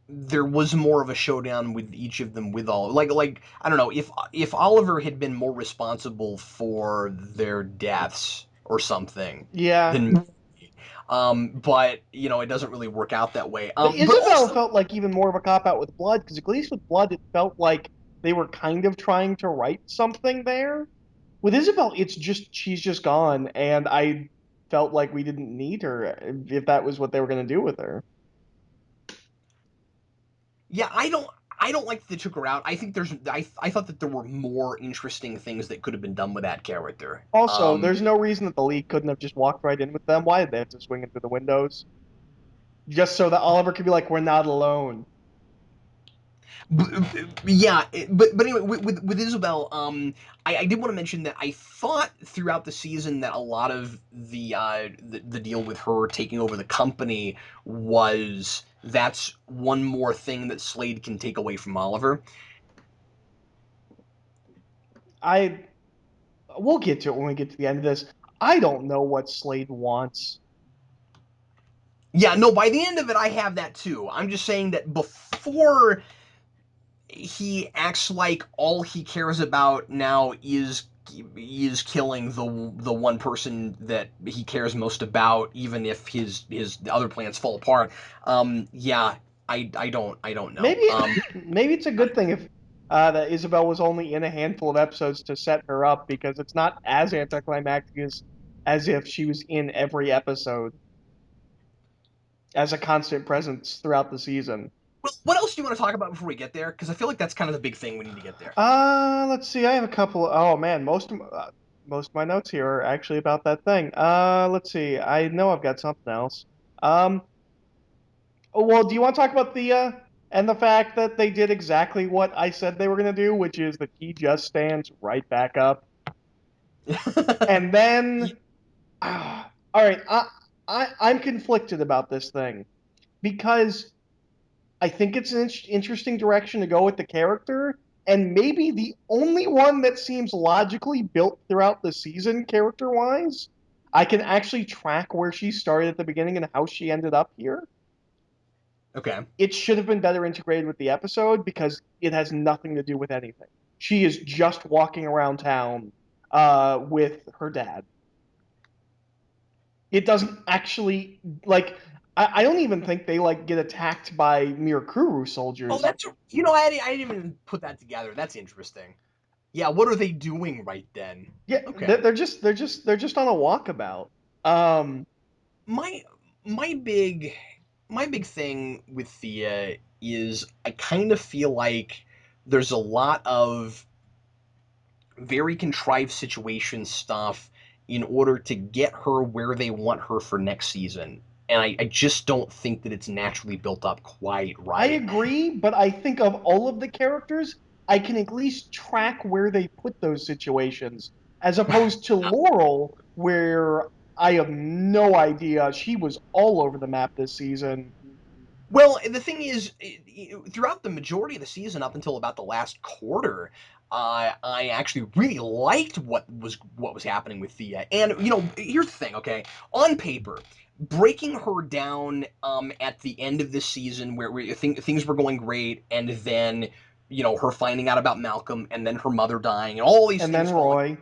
there was more of a showdown with each of them with all like I don't know if Oliver had been more responsible for their deaths or something Yeah, then but it doesn't really work out that way the but Isabel also felt like even more of a cop out with Blood because at least with Blood it felt like they were kind of trying to write something there. With Isabel, it's just she's just gone, and I felt like we didn't need her if that was what they were going to do with her. yeah I don't like that they took her out. I think I thought that there were more interesting things that could have been done with that character. Also, there's no reason that the League couldn't have just walked right in with them. Why did they have to swing into the windows? Just so that Oliver could be like, "We're not alone." Yeah, but anyway, with Isabel, I did want to mention that I thought throughout the season that a lot of the deal with her taking over the company was that's one more thing that Slade can take away from Oliver. I We'll get to it when we get to the end of this. I don't know what Slade wants. Yeah, no, by the end of it, I have that too. I'm just saying that before he acts like all he cares about now is killing the one person that he cares most about, even if his other plans fall apart. Yeah, I don't know. Maybe maybe it's a good thing if that Isabel was only in a handful of episodes to set her up because it's not as anticlimactic as if she was in every episode as a constant presence throughout the season. Well, what else do you want to talk about before we get there? Because I feel like that's kind of the big thing we need to get there. Let's see. I have a couple. Oh man, most of my notes here are actually about that thing. Let's see. I know I've got something else. Um, oh, well, do you want to talk about the and the fact that they did exactly what I said they were going to do, which is the key just stands right back up, and then, all right, I'm conflicted about this thing because I think it's an interesting direction to go with the character, and maybe the only one that seems logically built throughout the season, character wise. I can actually track where she started at the beginning and how she ended up here. Okay. It should have been better integrated with the episode because it has nothing to do with anything. She is just walking around town with her dad. It doesn't actually like. I don't even think they like get attacked by mere Kuru Oh, soldiers. that's I didn't even put that together. That's interesting. Yeah, what are they doing right then? Yeah, Okay. they're just on a walkabout. Um, My my big my big thing with Thea is I kind of feel like there's a lot of very contrived situation stuff in order to get her where they want her for next season. And I just don't think that it's naturally built up quite I right. agree, but I think of all of the characters, I can at least track where they put those situations, as opposed to Laurel, where I have no idea. She was all over the map this season. Well, the thing is, throughout the majority of the season, up until about the last quarter, I actually really liked what was happening with Thea. And here's the thing, okay? On paper, breaking her down at the end of this season, where you think things were going great, and then her finding out about Malcolm, and then her mother dying, and all these And things then falling. Roy.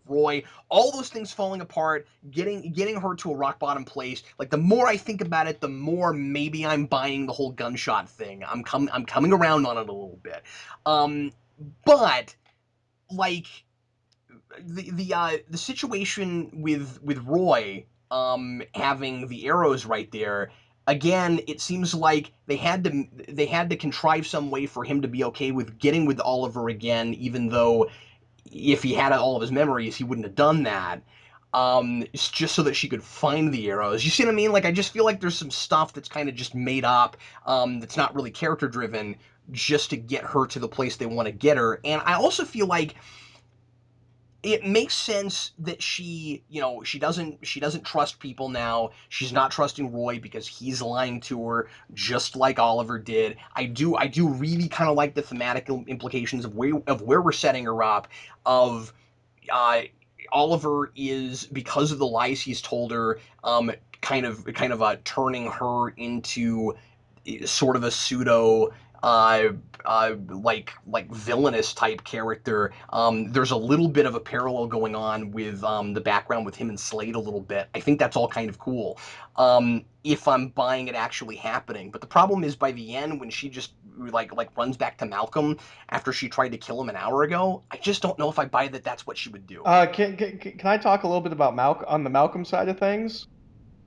Roy, all those things falling apart, getting her to a rock bottom place. Like the more I think about it, the more maybe I'm buying the whole gunshot thing. I'm coming around on it a little bit. Um, but like the situation with Roy having the arrows right there. Again, it seems like they had to contrive some way for him to be okay with getting with Oliver again, even though if he had all of his memories, he wouldn't have done that. It's just so that she could find the arrows. You see what I mean? Like, I just feel like there's some stuff that's kind of just made up, that's not really character driven, just to get her to the place they want to get her. And I also feel like it makes sense that she doesn't trust people now. She's not trusting Roy because he's lying to her just like Oliver did. I do really kind of like the thematic implications of where we're setting her up, of uh, Oliver is, because of the lies he's told her, kind of turning her into sort of a pseudo like villainous type character. There's a little bit of a parallel going on with the background with him and Slade a little bit. I think that's all kind of cool. If I'm buying it actually happening, but the problem is by the end when she just like runs back to Malcolm after she tried to kill him an hour ago, I just don't know if I buy that that's what she would do. Can I talk a little bit about Malcolm on the Malcolm side of things?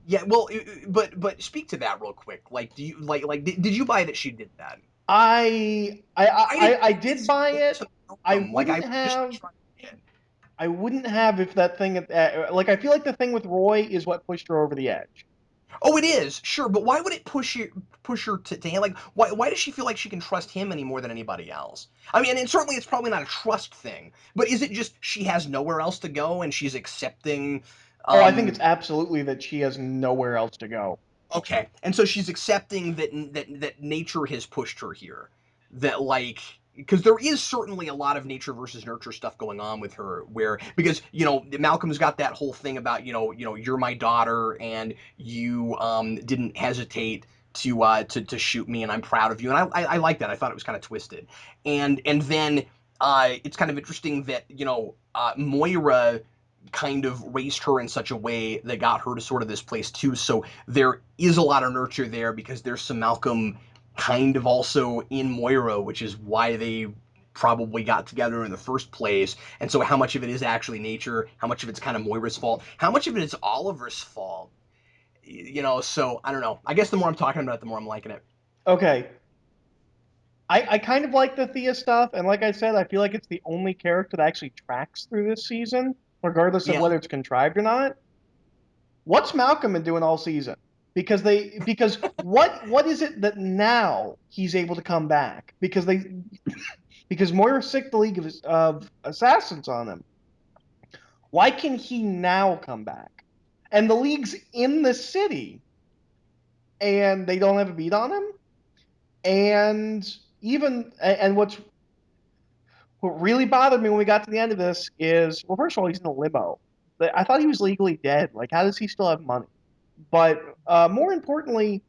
Yeah, well, but speak to that real quick. Like, do you did you buy that she did that? I I I I, didn't I buy it did so buy much it. to I Malcolm. Like, I wouldn't would just have. trust it. I wouldn't have if that thing. Like I feel like the thing with Roy is what pushed her over the edge. Oh, it is sure, but why would it push her to him? Like, why does she feel like she can trust him any more than anybody else? I mean, and certainly it's probably not a trust thing, but is it just she has nowhere else to go and she's accepting? Oh, I think it's Um, absolutely that she has nowhere else to go. Okay, and so she's accepting that nature has pushed her here. That like because there is certainly a lot of nature versus nurture stuff going on with her where because Malcolm's got that whole thing about you're my daughter and you didn't hesitate to shoot me and I'm proud of you and I like that. I thought it was kind of twisted. And then it's kind of interesting that Moira kind of raised her in such a way that got her to sort of this place too. So there is a lot of nurture there because there's some Malcolm kind of also in Moira, which is why they probably got together in the first place. And so how much of it is actually nature, how much of it's kind of Moira's fault, how much of it is Oliver's fault. So I don't know. I guess the more I'm talking about it, the more I'm liking it. Okay, I kind of like the Thea stuff, and like I said, I feel like it's the only character that actually tracks through this season, regardless of Yeah. whether it's contrived or not. What's Malcolm been doing all season? Because what is it that now he's able to come back? Because Moira sicked the League of Assassins on him. Why can he now come back? And the League's in the city, and they don't have a beat on him. And even and What really bothered me when we got to the end of this is, well, first of all, he's in a limo. I thought he was legally dead. Like, how does he still have money? But more importantly,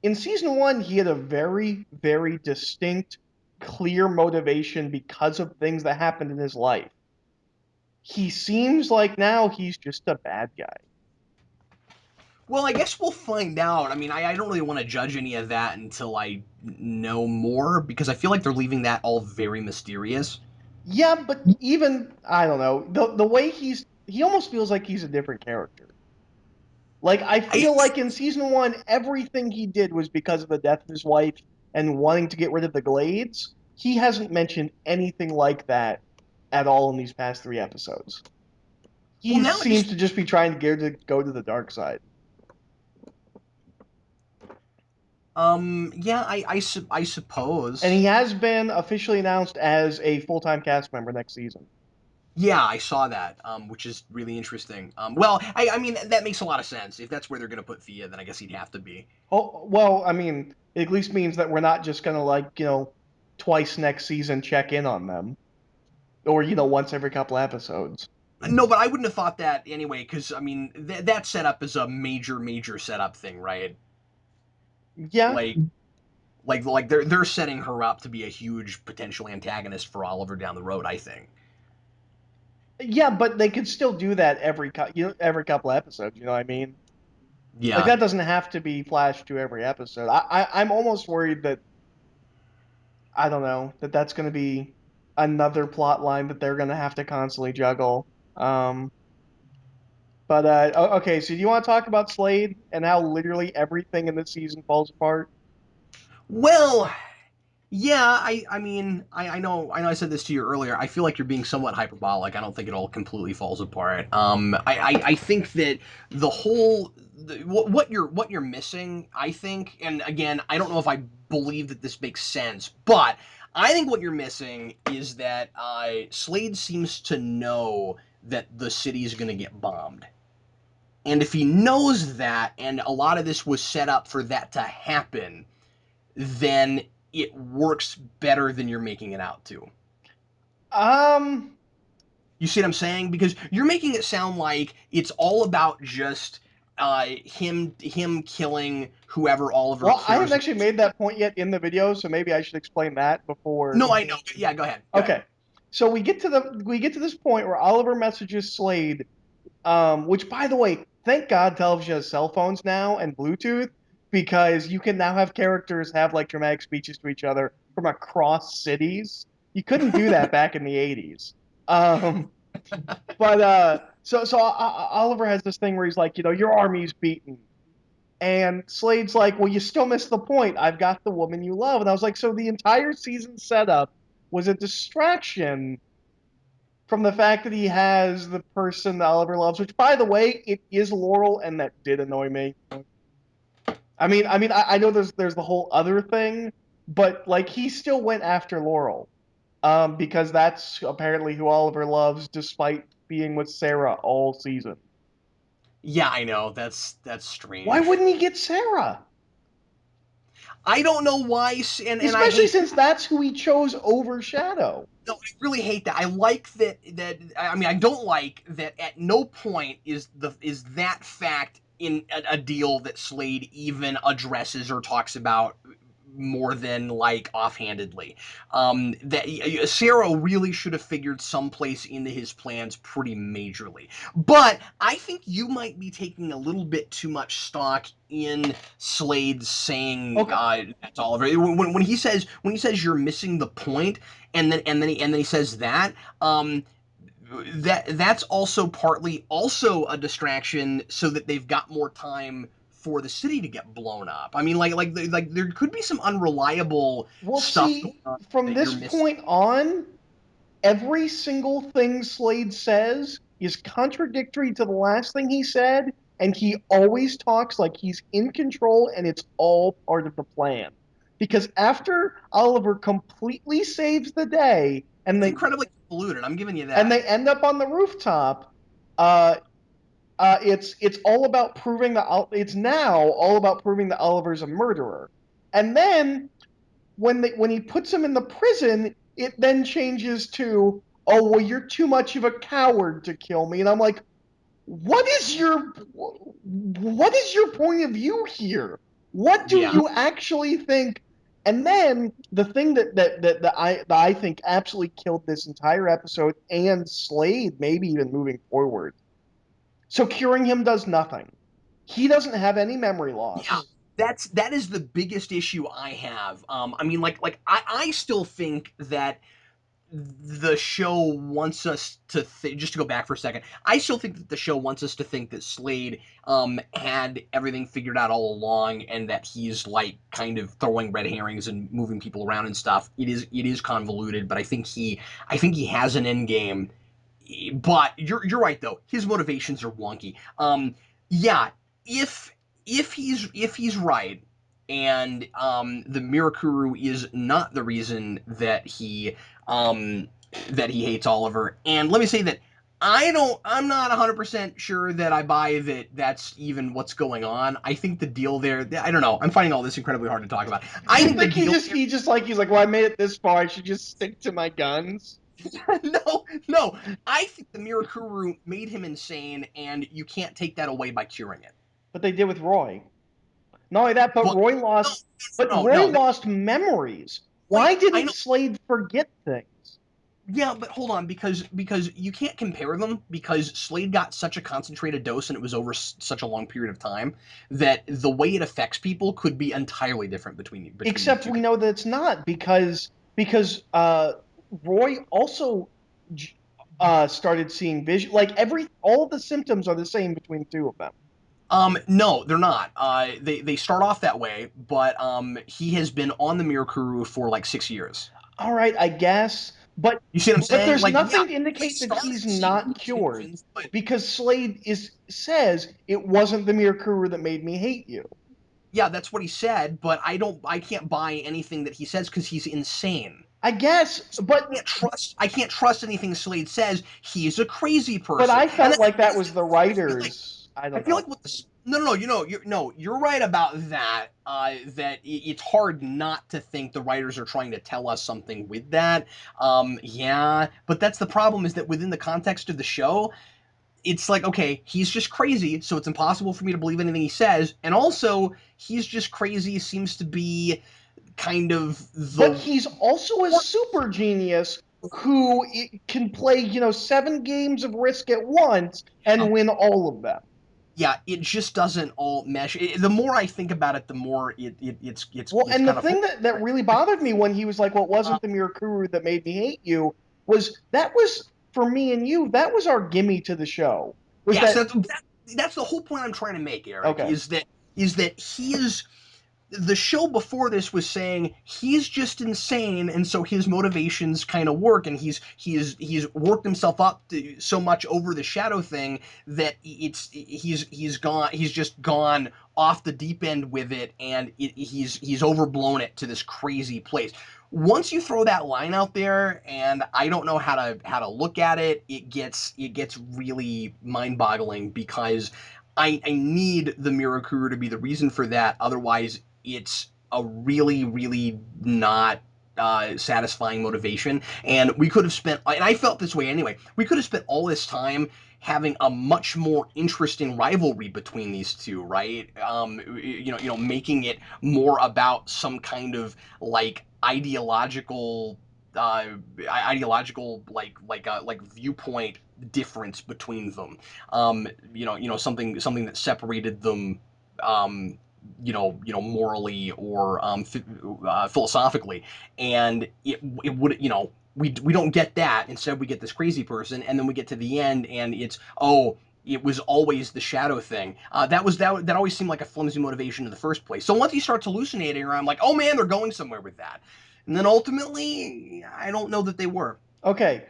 in season one, he had a very, very distinct, clear motivation because of things that happened in his life. He seems like now he's just a bad guy. Well, I guess we'll find out. I mean, I don't really want to judge any of that until I know more because I feel like they're leaving that all very mysterious. Yeah, but even I don't know the way he almost feels like he's a different character. Like I I feel like in season one, everything he did was because of the death of his wife and wanting to get rid of the Glades. He hasn't mentioned anything like that at all in these past three episodes. well He now it seems just to just be trying to go to the dark side. yeah I And he suppose. has been officially announced as a full-time cast member next season. Yeah, I saw that, which is really interesting. Well, I mean that makes a lot of sense. If that's where they're gonna put Thea, then I guess he'd have to be. Oh, well, I mean, it at least means that we're not just gonna like, twice next season check in on them. Or, once every couple episodes. No, but I wouldn't have thought that anyway, because I mean that setup is a major setup thing, right? Yeah. Like like they're setting her up to be a huge potential antagonist for Oliver down the road. I think. Yeah, but they could still do that every couple episodes, you know what I mean? Like Yeah, that doesn't have to be flashed to every episode. I'm almost worried that I don't know, that's going to be another plot line that they're going to have to constantly juggle. Um but okay, so do you want to talk about Slade and how literally everything in this season falls apart? well, yeah, I mean, I know I said this to you earlier. I feel like you're being somewhat hyperbolic. I don't think it all completely falls apart. I think that what you're missing, I think, and again, I don't know if I believe that this makes sense, but I think what you're missing is that Slade seems to know that the city's going to get bombed. And if he knows that, and a lot of this was set up for that to happen, then it works better than you're making it out to. Um You see what I'm saying? Because you're making it sound like it's all about just him killing whoever Oliver well, I haven't cares. actually made that point yet in the video, so maybe I should explain that before. No, I know. Yeah, go ahead. Go ahead. Okay. So we get to this point where Oliver messages Slade, which by the way, thank God television has cell phones now and Bluetooth because you can now have characters have like dramatic speeches to each other from across cities. You couldn't do that back in the 80s. Um, but Oliver has this thing where he's like, your army's beaten. And Slade's like, well, you still missed the point. I've got the woman you love. And I was like, so the entire season setup was a distraction from the fact that he has the person that Oliver loves, which, by the way, it is Laurel, and that did annoy me. I know there's the whole other thing, but like he still went after Laurel, because that's apparently who Oliver loves, despite being with Sarah all season. Yeah, I know. That's Why strange. wouldn't he get Sarah? I don't know why, and I Especially hate. since that's who he chose over Shadow. No, I really hate that. I like that. I mean, I don't like that. At no point is that fact in a deal that Slade even addresses or talks about more than like offhandedly. That Sarah really should have figured someplace into his plans pretty majorly. But I think you might be taking a little bit too much stock in Slade saying Okay. that's Oliver. When he says you're missing the point, and then he says that. That's also partly also a distraction so that they've got more time for the city to get blown up. I mean, like there could be some unreliable Well, stuff going see, on from that you're this missing. point on, every single thing Slade says is contradictory to the last thing he said, and he always talks like he's in control and it's all part of the plan. Because after Oliver completely saves the day and It's they incredibly convoluted. I'm giving you and that. they end up on the rooftop, uh, it's all about proving that it's now all about proving that Oliver's a murderer. And then when he puts him in the prison, it then changes to, oh, well, you're too much of a coward to kill me. And I'm like, what is your point of view here? What do Yeah. you actually think? And then the thing that I think absolutely killed this entire episode and Slade, maybe even moving forward. So curing him does nothing. He doesn't have any memory Yeah, loss. that is the biggest issue I have. I mean, I still think that the show wants us to just to go back for a second. I still think that the show wants us to think that Slade had everything figured out all along, and that he's like kind of throwing red herrings and moving people around and stuff. It is convoluted, but I think he has an end game. But you're right though. His motivations are wonky. Yeah, if if he's right, and the Mirakuru is not the reason um that he hates Oliver. And let me say that I'm not 100% sure that I buy that that's even what's going on. I think the deal there, I don't know. I'm finding all this incredibly hard to talk about. I You think the think he deal just there, he just like he's like, well, I made it this far. I should just stick to my guns. no, no. I think the Mirakuru made him insane, and you can't take that away by curing it. But they did with Roy. Not only that, but But Roy no, lost. But no, Roy no. lost memories. Wait, Why I didn't know. Slade forget things? Yeah, but hold on, because you can't compare them, because Slade got such a concentrated dose and it was over such a long period of time that the way it affects people could be entirely different between the Except two we people. know that it's not because Roy also started seeing vision. Like all the symptoms are the same between the two of them. No, they're not. They start off that way, but he has been on the Mirakuru for like 6 years. All right, I guess, You see what I'm but saying? there's Like, yeah, nothing to they indicate that started he's seeing not visions, cured but because Slade is says it wasn't the Mirakuru that made me hate you. yeah, that's what he said. But I can't buy anything that he says because he's insane. I guess, I can't trust anything Slade says. He's a crazy but person, I and felt that's like the that other was thing. the I feel like writers. I I don't feel know. like what this. No, no, no. You're right about that. That it's hard not to think the writers are trying to tell us something with that. Yeah, but that's the problem, is that within the context of the show, it's like, okay, he's just crazy, so it's impossible for me to believe anything he says, and also he's just crazy seems to be kind of But the he's also a super genius who can play, 7 games of Risk at once and win all of them. yeah, it just doesn't all mesh. The more I think about it, the more Well, it's and the kind of thing that really bothered me when he was like, "Well, it uh, wasn't the Mirakuru that made me hate you," was for me and you. That was our gimme to the show. Was yes, that that's the whole point I'm trying to make, Eric. okay? Is that he is the show before this was saying he's just insane, and so his motivations kind of work, and he's worked himself up so much over the shadow thing that he's just gone off the deep end with it, and he's overblown it to this crazy place. Once you throw that line out there, and I don't know how to look at it, it gets really mind-boggling, because I need the Mirakuru to be the reason for that. Otherwise, it's a really, really not satisfying motivation. And we could have spent, and I felt this way anyway, we could have spent all this time having a much more interesting rivalry between these two, right? Making it more about some kind of like uh, ideological viewpoint difference between them. Something that separated them, um, morally or philosophically, and it would, we don't get that. Instead, we get this crazy person, and then we get to the end, and it's, oh, it was always the shadow thing. That always seemed like a flimsy motivation in the first place. So once he starts hallucinating, I'm like, oh man, they're going somewhere with that. And then ultimately, I don't know that they were. Okay,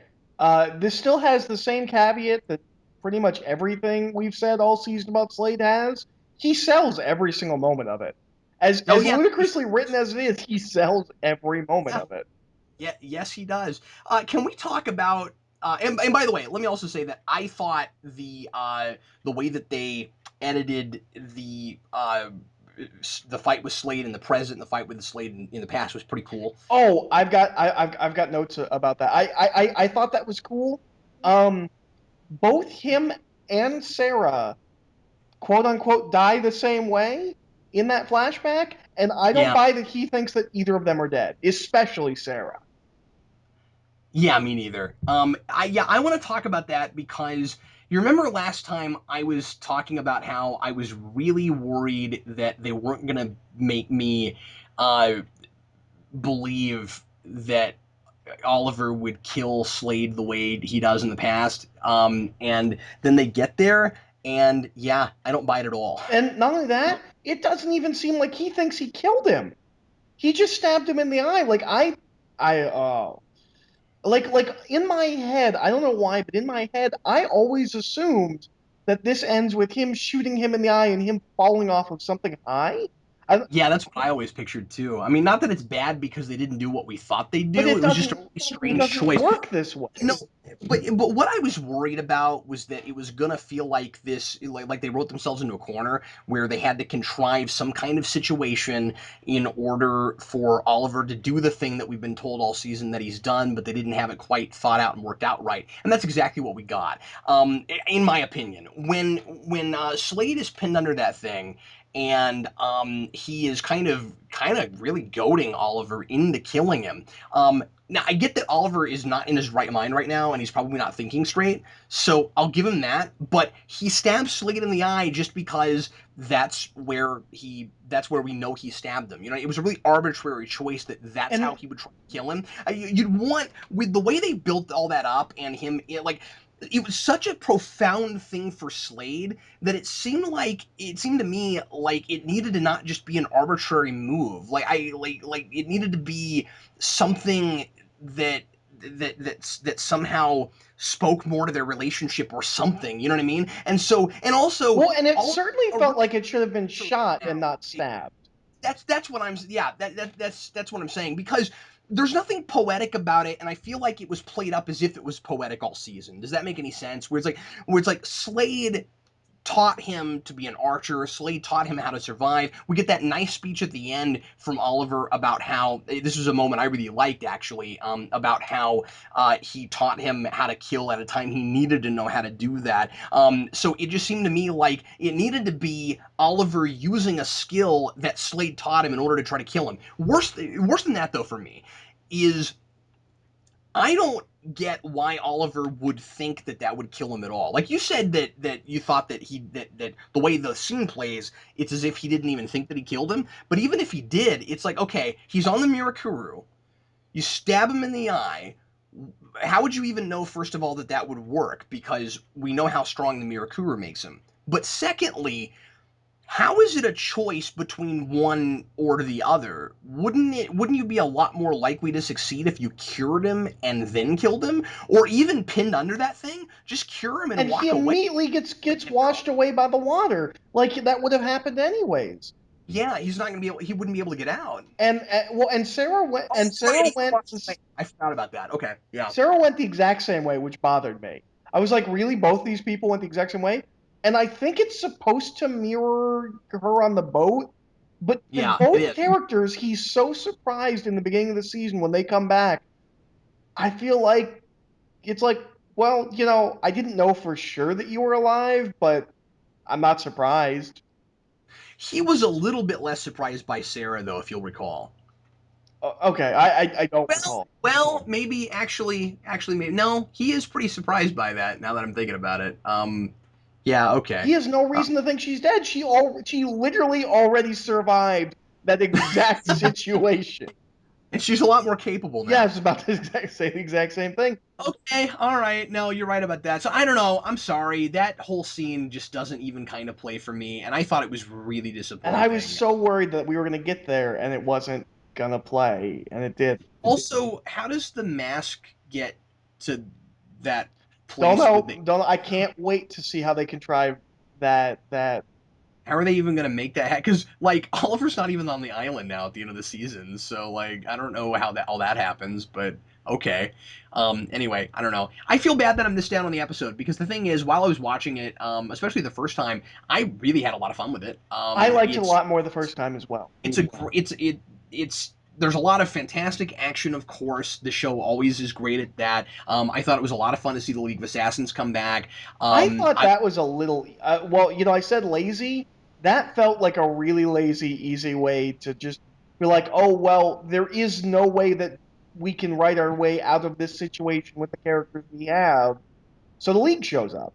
this still has the same caveat that pretty much everything we've said all season about Slade has. He sells every single moment of it. As Oh as yeah, ludicrously written as it is, he sells every moment yeah, of it. yeah, yes, he does. Can we talk about? And by the way, let me also say that I thought the way that they edited the fight with Slade in the present, and the fight with the Slade in the past was pretty cool. Oh, I've got notes about that. I thought that was cool. Um, both him and Sarah, quote unquote, die the same way in that flashback, and I don't Yeah, buy that he thinks that either of them are dead, especially Sarah. yeah, me neither. I want to talk about that because you remember last time I was talking about how I was really worried that they weren't gonna make me uh, believe that Oliver would kill Slade the way he does in the past. And then they get there, and yeah, I don't buy it at all. And not only that, it doesn't even seem like he thinks he killed him. He just stabbed him in the eye. Like in my head, I don't know why, but in my head, I always assumed that this ends with him shooting him in the eye and him falling off of something high. I, Yeah, that's what I always pictured too. I mean, not that it's bad because they didn't do what we thought they'd but do. it It was just a doesn't really it strange doesn't choice. work this No, way. but what I was worried about was that it was gonna feel like this, like they wrote themselves into a corner where they had to contrive some kind of situation in order for Oliver to do the thing that we've been told all season that he's done, but they didn't have it quite thought out and worked out right. And that's exactly what we got, in my opinion. When Slade is pinned under that thing, and he is kind of really goading Oliver into killing him. Now, I get that Oliver is not in his right mind right now, and he's probably not thinking straight, so I'll give him that, but he stabs Slade in the eye just because that's where we know he stabbed him. You know, it was a really arbitrary choice that's how And he would try to kill him. You'd want, with the way they built all that up and him, it was such a profound thing for Slade that it seemed to me like it needed to not just be an arbitrary move. Like it needed to be something that that somehow spoke more to their relationship or something. You know what I mean? And also well, and it all certainly a felt really like it should have been shot and now. not stabbed. That's what I'm yeah that's what I'm saying because there's nothing poetic about it, and I feel like it was played up as if it was poetic all season. Does that make any sense? Where it's like Slade taught him to be an archer. Slade taught him how to survive. We get that nice speech at the end from Oliver about how this was a moment I really liked actually, about how he taught him how to kill at a time he needed to know how to do that. So it just seemed to me like it needed to be Oliver using a skill that Slade taught him in order to try to kill him. Worse than that though for me is I don't get why Oliver would think that that would kill him at all. Like you said that you thought that the way the scene plays, it's as if he didn't even think that he killed him. But even if he did, it's like okay, he's on the Mirakuru. You stab him in the eye. How would you even know first of all that that would work? Because we know how strong the Mirakuru makes him. But secondly, how is it a choice between one or the other? Wouldn't you be a lot more likely to succeed if you cured him and then killed him? Or even pinned under that thing? Just cure him and And he walk away. immediately gets Get out. washed away by the water, like that would have happened anyways. Yeah, he's not gonna be able he wouldn't be able to get out. And Sarah went Oh, and right, Sarah he went walks away. I forgot about that. Okay, yeah. Sarah went the exact same way, which bothered me. I was like, really, both these people went the exact same way? And I think it's supposed to mirror her on the boat, but with Yeah, it both is. characters, he's so surprised in the beginning of the season when they come back. I feel like it's like, well, I didn't know for sure that you were alive, but I'm not surprised. He was a little bit less surprised by Sarah though, if you'll recall. Okay, I don't Well, recall. well, maybe actually, maybe no. He is pretty surprised by that. Now that I'm thinking about it. Yeah, He okay. has no Uh, reason to think she's dead. She literally already survived that exact situation. and she's a lot more capable Yeah, I now. was about to say the exact same thing. Okay, all right. No, you're right about that. So I don't know. I'm sorry. That whole scene just doesn't even kind of play for me, and I thought it was really And I was disappointing. so worried that we were going to get there and it wasn't going to play, and it did. Also, how does the mask get to that Don't place with know. the? Don't. I can't wait to see how they contrive that. How are they even gonna make that? Because like Oliver's not even on the island now at the end of the season, so like I don't know how that all that happens, but Okay. Anyway, I don't know. I feel bad that I'm this down on the episode because the thing is, while I was watching it, especially the first time, I really had a lot of fun with it. I liked it a lot more the first time as well. It's a it's there's a lot of fantastic action, of course. The show always is great at that. I thought it was a lot of fun to see the League of Assassins come back. I thought I that was a little, well, I said lazy. That felt like a really lazy, easy way to just be like, oh, well, there is no way that we can write our way out of this situation with the characters we have. So the League shows up.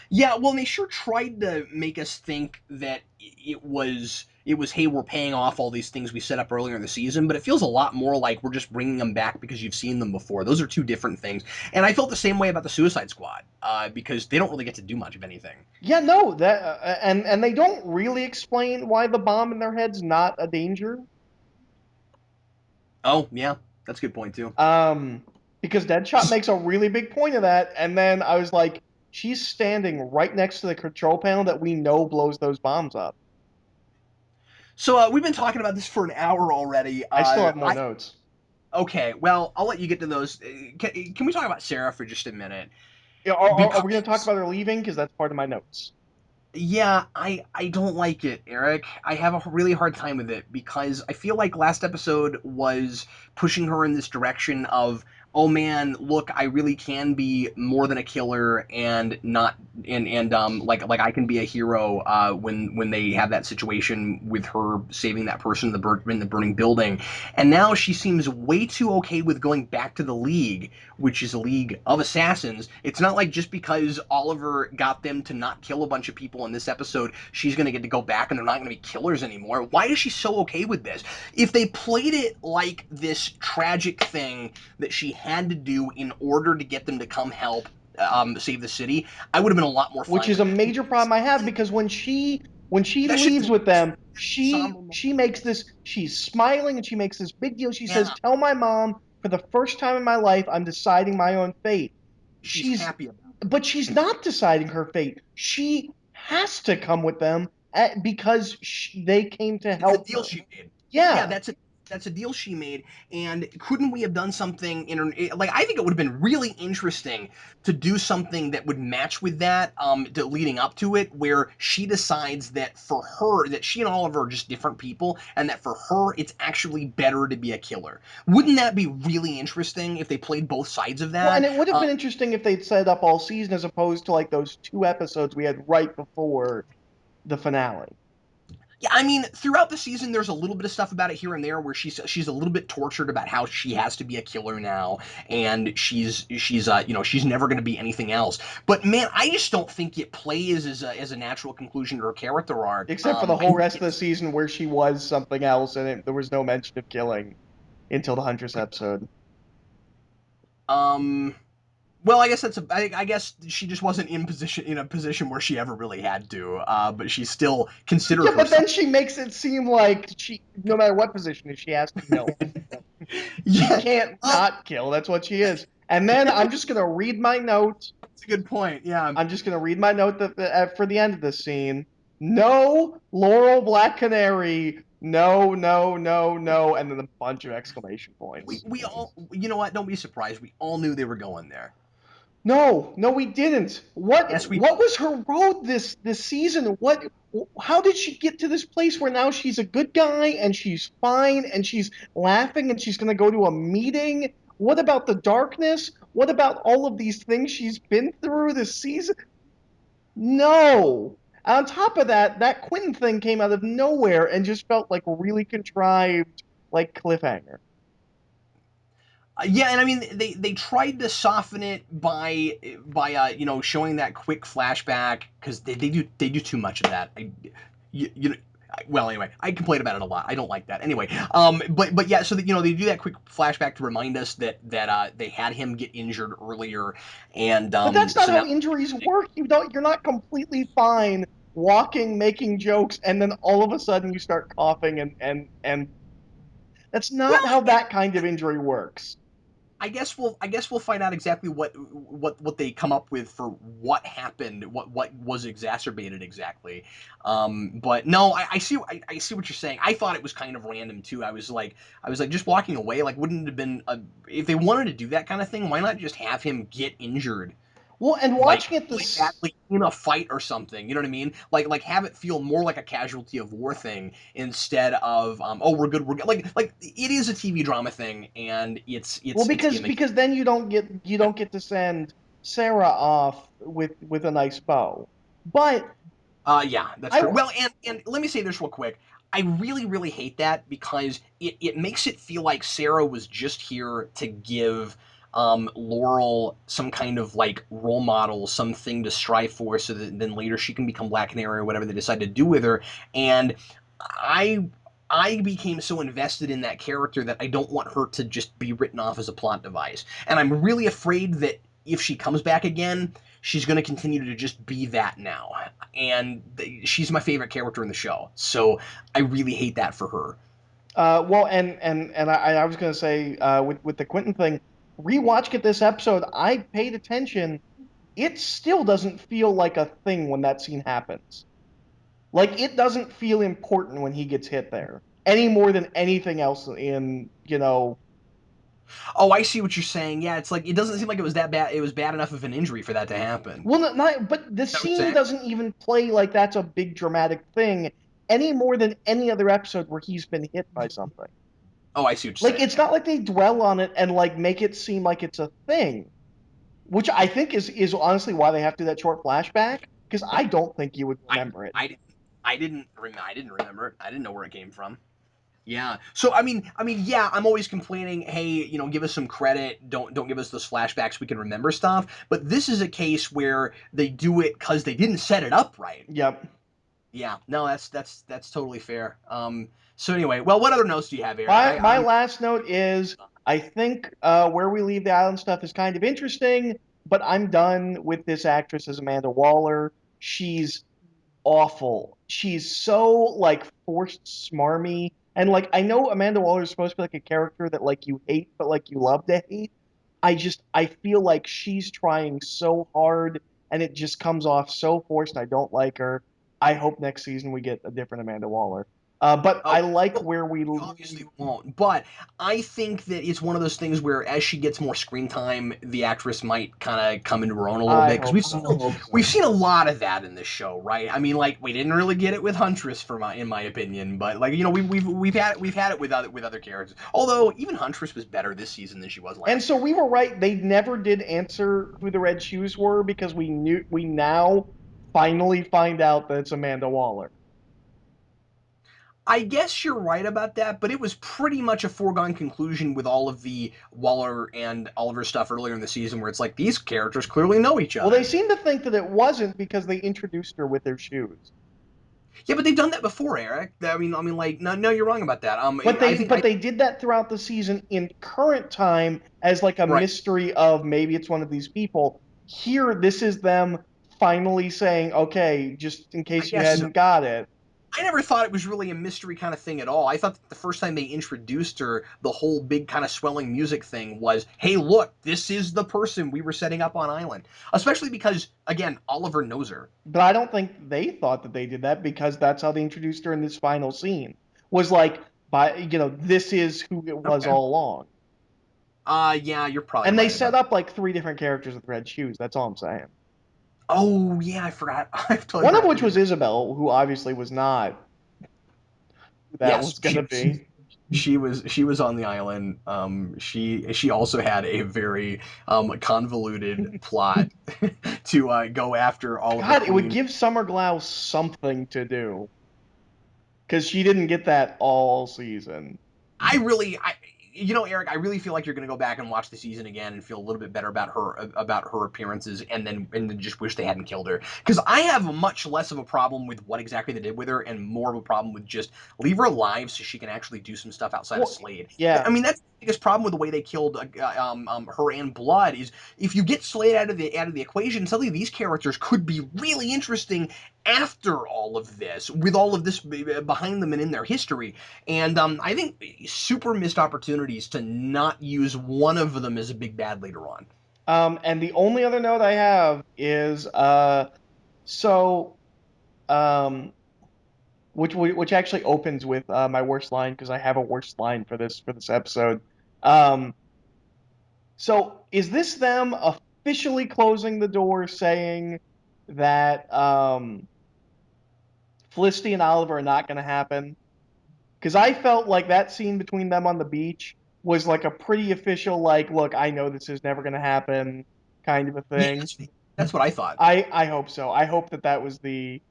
Yeah, well, and they sure tried to make us think that it was hey, we're paying off all these things we set up earlier in the season, but it feels a lot more like we're just bringing them back because you've seen them before. Those are two different things, and I felt the same way about the Suicide Squad because they don't really get to do much of anything. Yeah, no, that and they don't really explain why the bomb in their head's not a danger. Oh yeah, that's a good point too. Um, because Deadshot makes a really big point of that, and then I was like, she's standing right next to the control panel that we know blows those bombs up. So we've been talking about this for an hour already. I still have more notes. Okay, well, I'll let you get to those. Can we talk about Sarah for just a minute? Yeah, are we going to talk Because about her leaving? Because that's part of my notes. yeah, I don't like it, Eric. I have a really hard time with it because I feel like last episode was pushing her in this direction of, oh man, look, I really can be more than a killer and not and like I can be a hero when they have that situation with her saving that person in the burning building. And now she seems way too okay with going back to the League, which is a League of Assassins. It's not like just because Oliver got them to not kill a bunch of people in this episode, she's going to get to go back and they're not going to be killers anymore. Why is she so okay with this? If they played it like this tragic thing that she had to do in order to get them to come help save the city, I would have been a lot more Which fine is with a it. major problem I have because when she That should leaves with them, somber. she makes this she's smiling and she makes this big deal. She says, Yeah, "Tell my mom for the first time in my life I'm deciding my own fate." she's She's happy about but she's not deciding her fate. She has to come with them because they came to it. It's a help deal her. she made. Yeah, Yeah. that's a deal she made. And couldn't we have done something like I think it would have been really interesting to do something that would match with that leading up to it, where she decides that for her that she and Oliver are just different people, and that for her it's actually better to be a killer. Wouldn't that be really interesting if they played both sides of Well, and that? it would have been interesting if they'd set it up all season as opposed to like those 2 episodes we had right before the finale. Yeah, I mean, throughout the season, there's a little bit of stuff about it here and there where she's a little bit tortured about how she has to be a killer now, and she's never going to be anything else. But man, I just don't think it plays as a natural conclusion to her character arc. Except for the I whole think rest of the it's season where she was something else and there was no mention of killing until the Huntress episode. um. Well, I guess I guess she just wasn't in a position where she ever really had to. But she still considered Yeah, but herself. then she makes it seem like no matter what position she has to kill. She Yeah, can't uh, not kill. That's what she is. And then I'm just gonna read my note. that's a good point. Yeah. I'm just gonna read my note for the end of the scene. No Laurel Black Canary. No, no, no, no, and then a bunch of exclamation We points. we all, you know what? Don't be surprised. We all knew they were going there. No, no, we didn't. What Yes, we. what was her road this season? What how did she get to this place where now she's a good guy and she's fine and she's laughing and she's gonna go to a meeting? What about the darkness? What about all of these things she's been through this season? No. On top of that, that Quentin thing came out of nowhere and just felt like really contrived, like cliffhanger. Yeah, and I mean they tried to soften it by showing that quick flashback because they do too much of that. You know. Well, anyway, I complain about it a lot. I don't like that. Anyway, but yeah, so that they do that quick flashback to remind us that they had him get injured earlier, and But that's not so how now injuries work. You're not completely fine walking, making jokes, and then all of a sudden you start coughing and that's not well, how that kind of injury works. I guess we'll find out exactly what they come up with for what happened, what was exacerbated exactly. But no, I see what you're saying. I thought it was kind of random too. I was like just walking away. Like, wouldn't it have been if they wanted to do that kind of thing? Why not just have him get injured Well, and like watching it really this badly in a fight or something. You know what I mean? Like have it feel more like a casualty of war thing instead of oh we're good. Like it is a TV drama thing and well it's gimmicky. because then you don't get to send Sarah off with a nice bow. But Yeah, that's I true. Well, and let me say this real quick. I really hate that because it makes it feel like Sarah was just here to give Laurel some kind of like role model, something to strive for, so that then later she can become Black Canary or whatever they decide to do with her. And I I became so invested in that character that I don't want her to just be written off as a plot device. And I'm really afraid that if she comes back again, she's going to continue to just be that now. And she's my favorite character in the show. So I really hate that for her. well, and I was gonna say with the Quentin thing, rewatching it this episode, I paid attention. It still doesn't feel like a thing when that scene happens. Like it doesn't feel important when he gets hit there any more than anything else in Oh, I see what you're saying. Yeah, it's like it doesn't seem like it was that bad. It was bad enough of an injury for that to happen. Is Well, but the that what you're scene saying? doesn't even play like that's a big dramatic thing any more than any other episode where he's been hit by something. Oh, I see what you're Like saying. it's Yeah. not like they dwell on it and like make it seem like it's a thing, which I think is honestly why they have to do that short flashback because I don't think you would I remember it. I I didn't remember it. I didn't know where it came from. Yeah. So I mean, yeah, I'm always complaining, hey, you know, give us some credit. Don't give us those flashbacks. We can remember stuff. But this is a case where they do it because they didn't set it up right. Yep. Yeah. No, that's totally fair. So anyway, well, what other notes do you have, Eric? My last note is I think where we leave the island stuff is kind of interesting, but I'm done with this actress as Amanda Waller. She's awful. She's so like forced smarmy. And like I know Amanda Waller is supposed to be like a character that like you hate but like you love to hate. I feel like she's trying so hard and it just comes off so forced. I don't like her. I hope next season we get a different Amanda Waller. But Oh, I like well, where we we obviously won't. But I think that it's one of those things where, as she gets more screen time, the actress might kind of come into her own a little I bit because hope so. we've seen a lot of that in this show, right? I mean, like we didn't really get it with Huntress, in my opinion, but like you know we've had it with other characters. Although even Huntress was better this season than she was And last so season. we were right. They never did answer who the red shoes were because we now finally find out that it's Amanda Waller. I guess you're right about that, but it was pretty much a foregone conclusion with all of the Waller and Oliver stuff earlier in the season, where it's like these characters clearly know each Well, they other. seem to think that it wasn't because they introduced her with their shoes. Yeah, but they've done that before, Eric. I mean, like, no, you're wrong about that. I think But they did that throughout the season in current time as like a right. mystery of maybe it's one of these people. Here, this is them finally saying, okay, just in I case you guess so. hadn't got it. I never thought it was really a mystery kind of thing at all. I thought that the first time they introduced her, the whole big kind of swelling music thing was, hey, look, this is the person we were setting up on Island. Especially because, again, Oliver knows her. But I don't think they thought that they did that because that's how they introduced her in this final scene. Was like by this is who it was Okay. all along. Yeah, you're probably And they right set about. up like three different characters with red shoes. That's all I'm saying. Oh yeah, I forgot. I totally One of forgot which they did was that. Isabel, who obviously was not who that Yes, was gonna be. she was on the island. She also had a very convoluted plot to go after Oliver God, it would Queen. give Summer Glau something to do because she didn't get that all season. I you know, Eric, I really feel like you're going to go back and watch the season again and feel a little bit better about her appearances, and then just wish they hadn't killed her. Because I have much less of a problem with what exactly they did with her, and more of a problem with just leave her alive so she can actually do some stuff outside of Well, Slade. yeah, I mean, biggest problem with the way they killed her and Blood is if you get Slade out of the equation, suddenly these characters could be really interesting after all of this, with all of this behind them and in their history. And I think super missed opportunities to not use one of them as a big bad later on. And the only other note I have is so um, which actually opens with my worst line because I have a worst line for this episode. Um, so is this them officially closing the door, saying that Felicity and Oliver are not going to happen? Because I felt like that scene between them on the beach was like a pretty official, like, look, I know this is never going to happen, kind of a Yeah, thing. that's what I thought. I hope so. I hope that that was the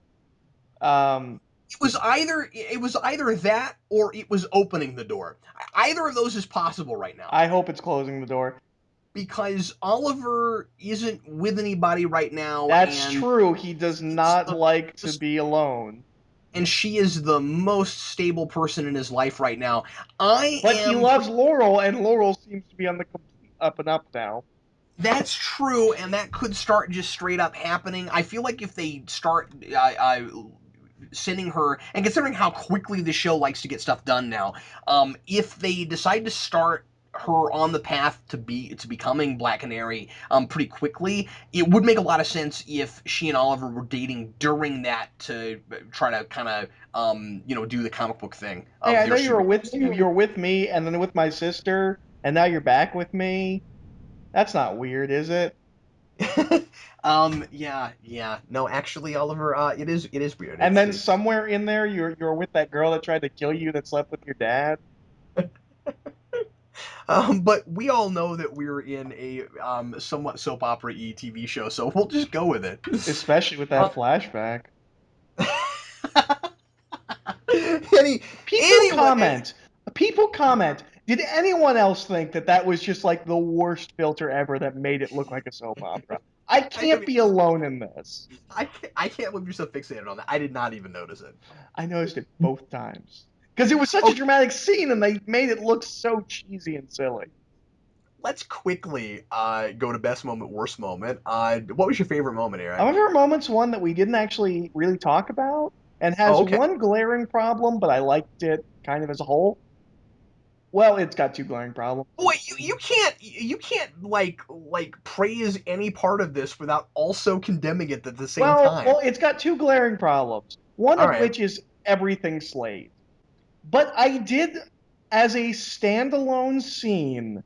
um, It was either that or it was opening the door. Either of those is possible right now I hope it's closing the door. because Oliver isn't with anybody right now, That's true. He does is not the like to most, be alone. and she is the most stable person in his life right now. I But he am loves pretty. Laurel, and Laurel seems to be on the complete up and up now. That's true, and that could start just straight up happening. I feel like if they start sending her, and considering how quickly the show likes to get stuff done now, if they decide to start her on the path to becoming Black Canary pretty quickly, it would make a lot of sense if she and Oliver were dating during that to try to kind of do the comic book thing Hey, of I know their super. you were with me, and then with my sister, and now you're back with me. That's not weird, is it? Yeah. No, actually, Oliver, it is weird. And It's then it's somewhere in there, you're with that girl that tried to kill you that slept with your dad, But we all know that we're in a somewhat soap opera-y TV show, so we'll just go with it. especially with that Uh, flashback. any People anyway, comment. People comment. Did anyone else think that that was just like the worst filter ever that made it look like a soap opera? I I can't mean, be alone in this. I can't believe you're so fixated on that. I did not even notice it. I noticed it both times. Because it was such a Okay, dramatic scene and they made it look so cheesy and silly. let's quickly go to best moment, worst moment. What was your favorite moment, Eric? My favorite moment's one that we didn't actually really talk about and Oh, has okay. one glaring problem, but I liked it kind of as a whole. Well, it's got two glaring problems. Wait, you can't like praise any part of this without also condemning it at the same time. Well, it's got two glaring problems. One All of right. which is everything Slade. But I did, as a standalone scene,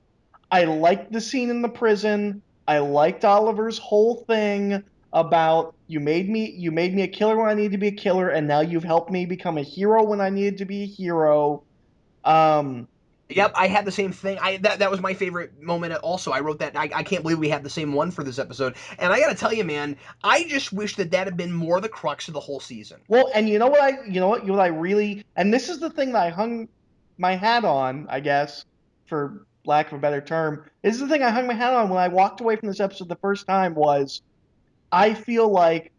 I liked the scene in the prison. I liked Oliver's whole thing about you made me a killer when I needed to be a killer, and now you've helped me become a hero when I needed to be a hero. Um, Yep, I had the same thing. That was my favorite moment. Also, I wrote that. I can't believe we had the same one for this episode. And I got to tell you, man, I just wish that had been more the crux of the whole season. well, and you know what I really, and this is the thing that I hung my hat on, I guess, for lack of a better term. This is the thing I hung my hat on when I walked away from this episode the first time was I feel like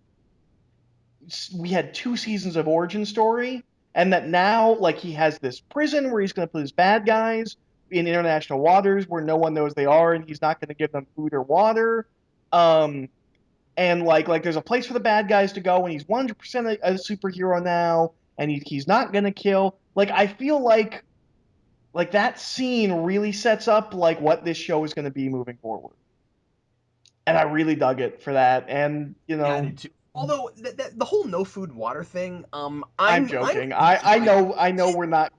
we had two seasons of origin story, and that now like he has this prison where he's going to put his bad guys in international waters where no one knows they are, and he's not going to give them food or water. Um, and like there's a place for the bad guys to go, and he's 100% a superhero now, and he's not going to kill. Like I feel like that scene really sets up like what this show is going to be moving forward, and I really dug it for that. And Yeah, I did too. Although the whole no food water thing, I'm I'm joking. confused by that. I know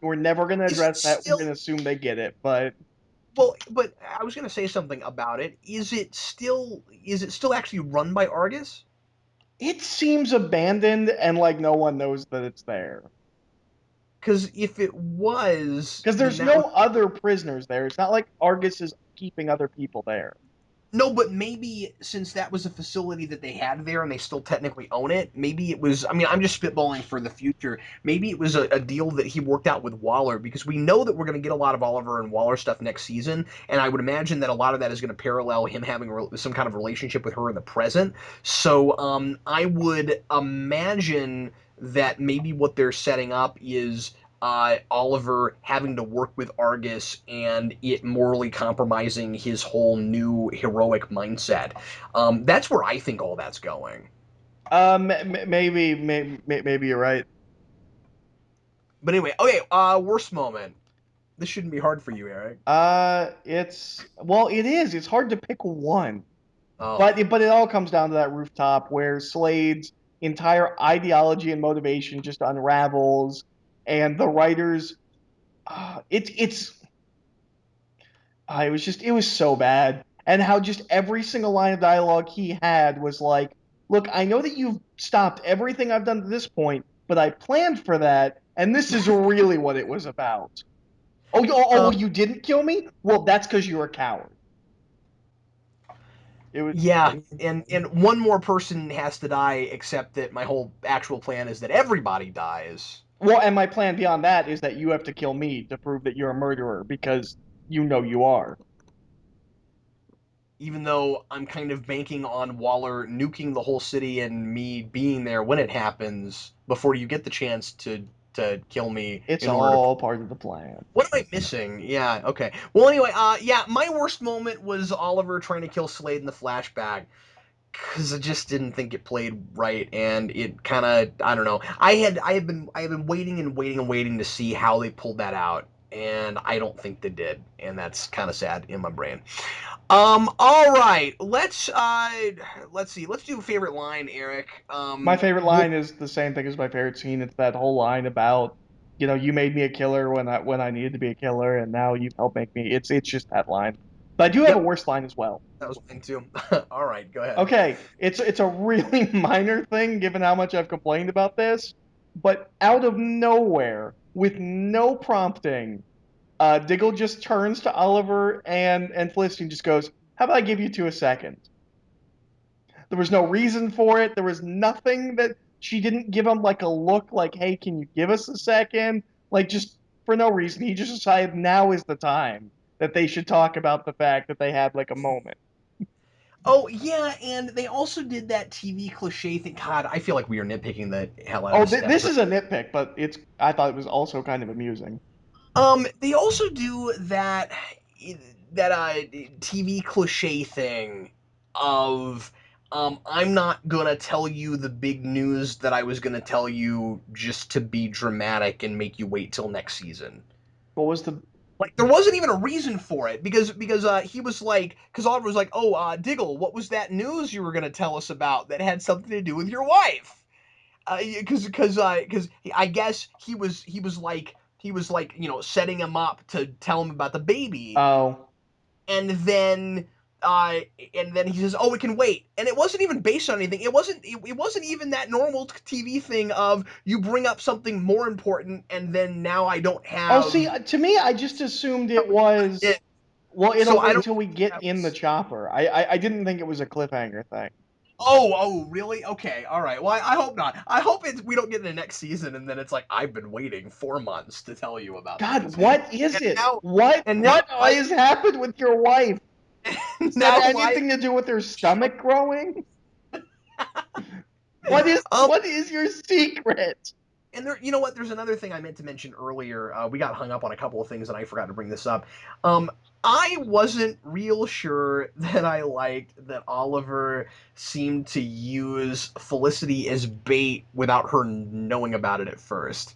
we're never gonna Is it address that. We're still gonna assume they get it, but well? But I was gonna say something about it. Is it still actually run by Argus? it seems abandoned and like no one knows that it's there. Because if it was, Because then there's that no would. other prisoners there. It's not like Argus is keeping other people there. No, but maybe since that was a facility that they had there and they still technically own it, maybe it was. I mean, I'm just spitballing for the future. Maybe it was a deal that he worked out with Waller because we know that we're going to get a lot of Oliver and Waller stuff next season, and I would imagine that a lot of that is going to parallel him having some kind of relationship with her in the present. So I would imagine that maybe what they're setting up is Oliver having to work with Argus and it morally compromising his whole new heroic mindset. That's where I think all that's going. Maybe you're right. But anyway, okay, worst moment. This shouldn't be hard for you, Eric. It is. It's hard to pick one, Oh, but it all comes down to that rooftop where Slade's entire ideology and motivation just unravels, and the writers, it was so bad, and how just every single line of dialogue he had was like, "Look, I know that you've stopped everything I've done to this point, but I planned for that, and this is really what it was about." Well, um, you didn't kill me? Well, that's because you're a coward. It was yeah, and one more person has to die, except that my whole actual plan is that everybody dies. Well, and my plan beyond that is that you have to kill me to prove that you're a murderer because you know you are. Even though I'm kind of banking on Waller nuking the whole city and me being there when it happens before you get the chance to kill me It's in order to. all part of the plan. What am I missing? Yeah, okay. Well, anyway, yeah, my worst moment was Oliver trying to kill Slade in the flashback because I just didn't think it played right, and it kind of, I don't know. I had been waiting and waiting and waiting to see how they pulled that out, and I don't think they did, and that's kind of sad in my brain. All right, let's see. Let's do a favorite line, Eric. My favorite line is the same thing as my favorite scene. It's that whole line about, you made me a killer when I needed to be a killer, and now you've helped make me. It's just that line. But I do have a Yep, worst line as well. that was mine too. All right, go ahead. Okay, it's a really minor thing given how much I've complained about this, but out of nowhere, with no prompting, Diggle just turns to Oliver and Felicity and just goes, "How about I give you two a second?" There was no reason for it. There was nothing that she didn't give him like a look like, "Hey, can you give us a second?" Like just for no reason, he just decided now is the time that they should talk about the fact that they had like a moment. Oh yeah, and they also did that TV cliche thing. God, I feel like we are nitpicking the hell out of Oh, this this episode. is a nitpick, but I thought it was also kind of amusing. They also do that TV cliche thing of I'm not gonna tell you the big news that I was gonna tell you just to be dramatic and make you wait till next season. What was the Like there wasn't even a reason for it because he was like because Oliver was like, oh Diggle, what was that news you were gonna tell us about that had something to do with your wife? Because I guess he was like setting him up to tell him about the baby, Oh. and then uh and then he says, "Oh, we can wait," and it wasn't even based on anything. It wasn't even that normal TV thing of you bring up something more important, and then now I don't Oh, see, have to me, I just assumed it was. it. Well, it'll So I wait don't. till we get That in the was, chopper. I didn't think it was a cliffhanger thing. oh, really? Okay, all right. Well, I hope not. I hope we don't get in the next season, and then it's like I've been waiting 4 months to tell you about God, this, what is and it? now, What and now what life, has happened with your wife? Does that now have life. anything to do with her stomach growing? What is your secret? And there, you know what? There's another thing I meant to mention earlier. We got hung up on a couple of things, and I forgot to bring this up. I wasn't real sure that I liked that Oliver seemed to use Felicity as bait without her knowing about it at first.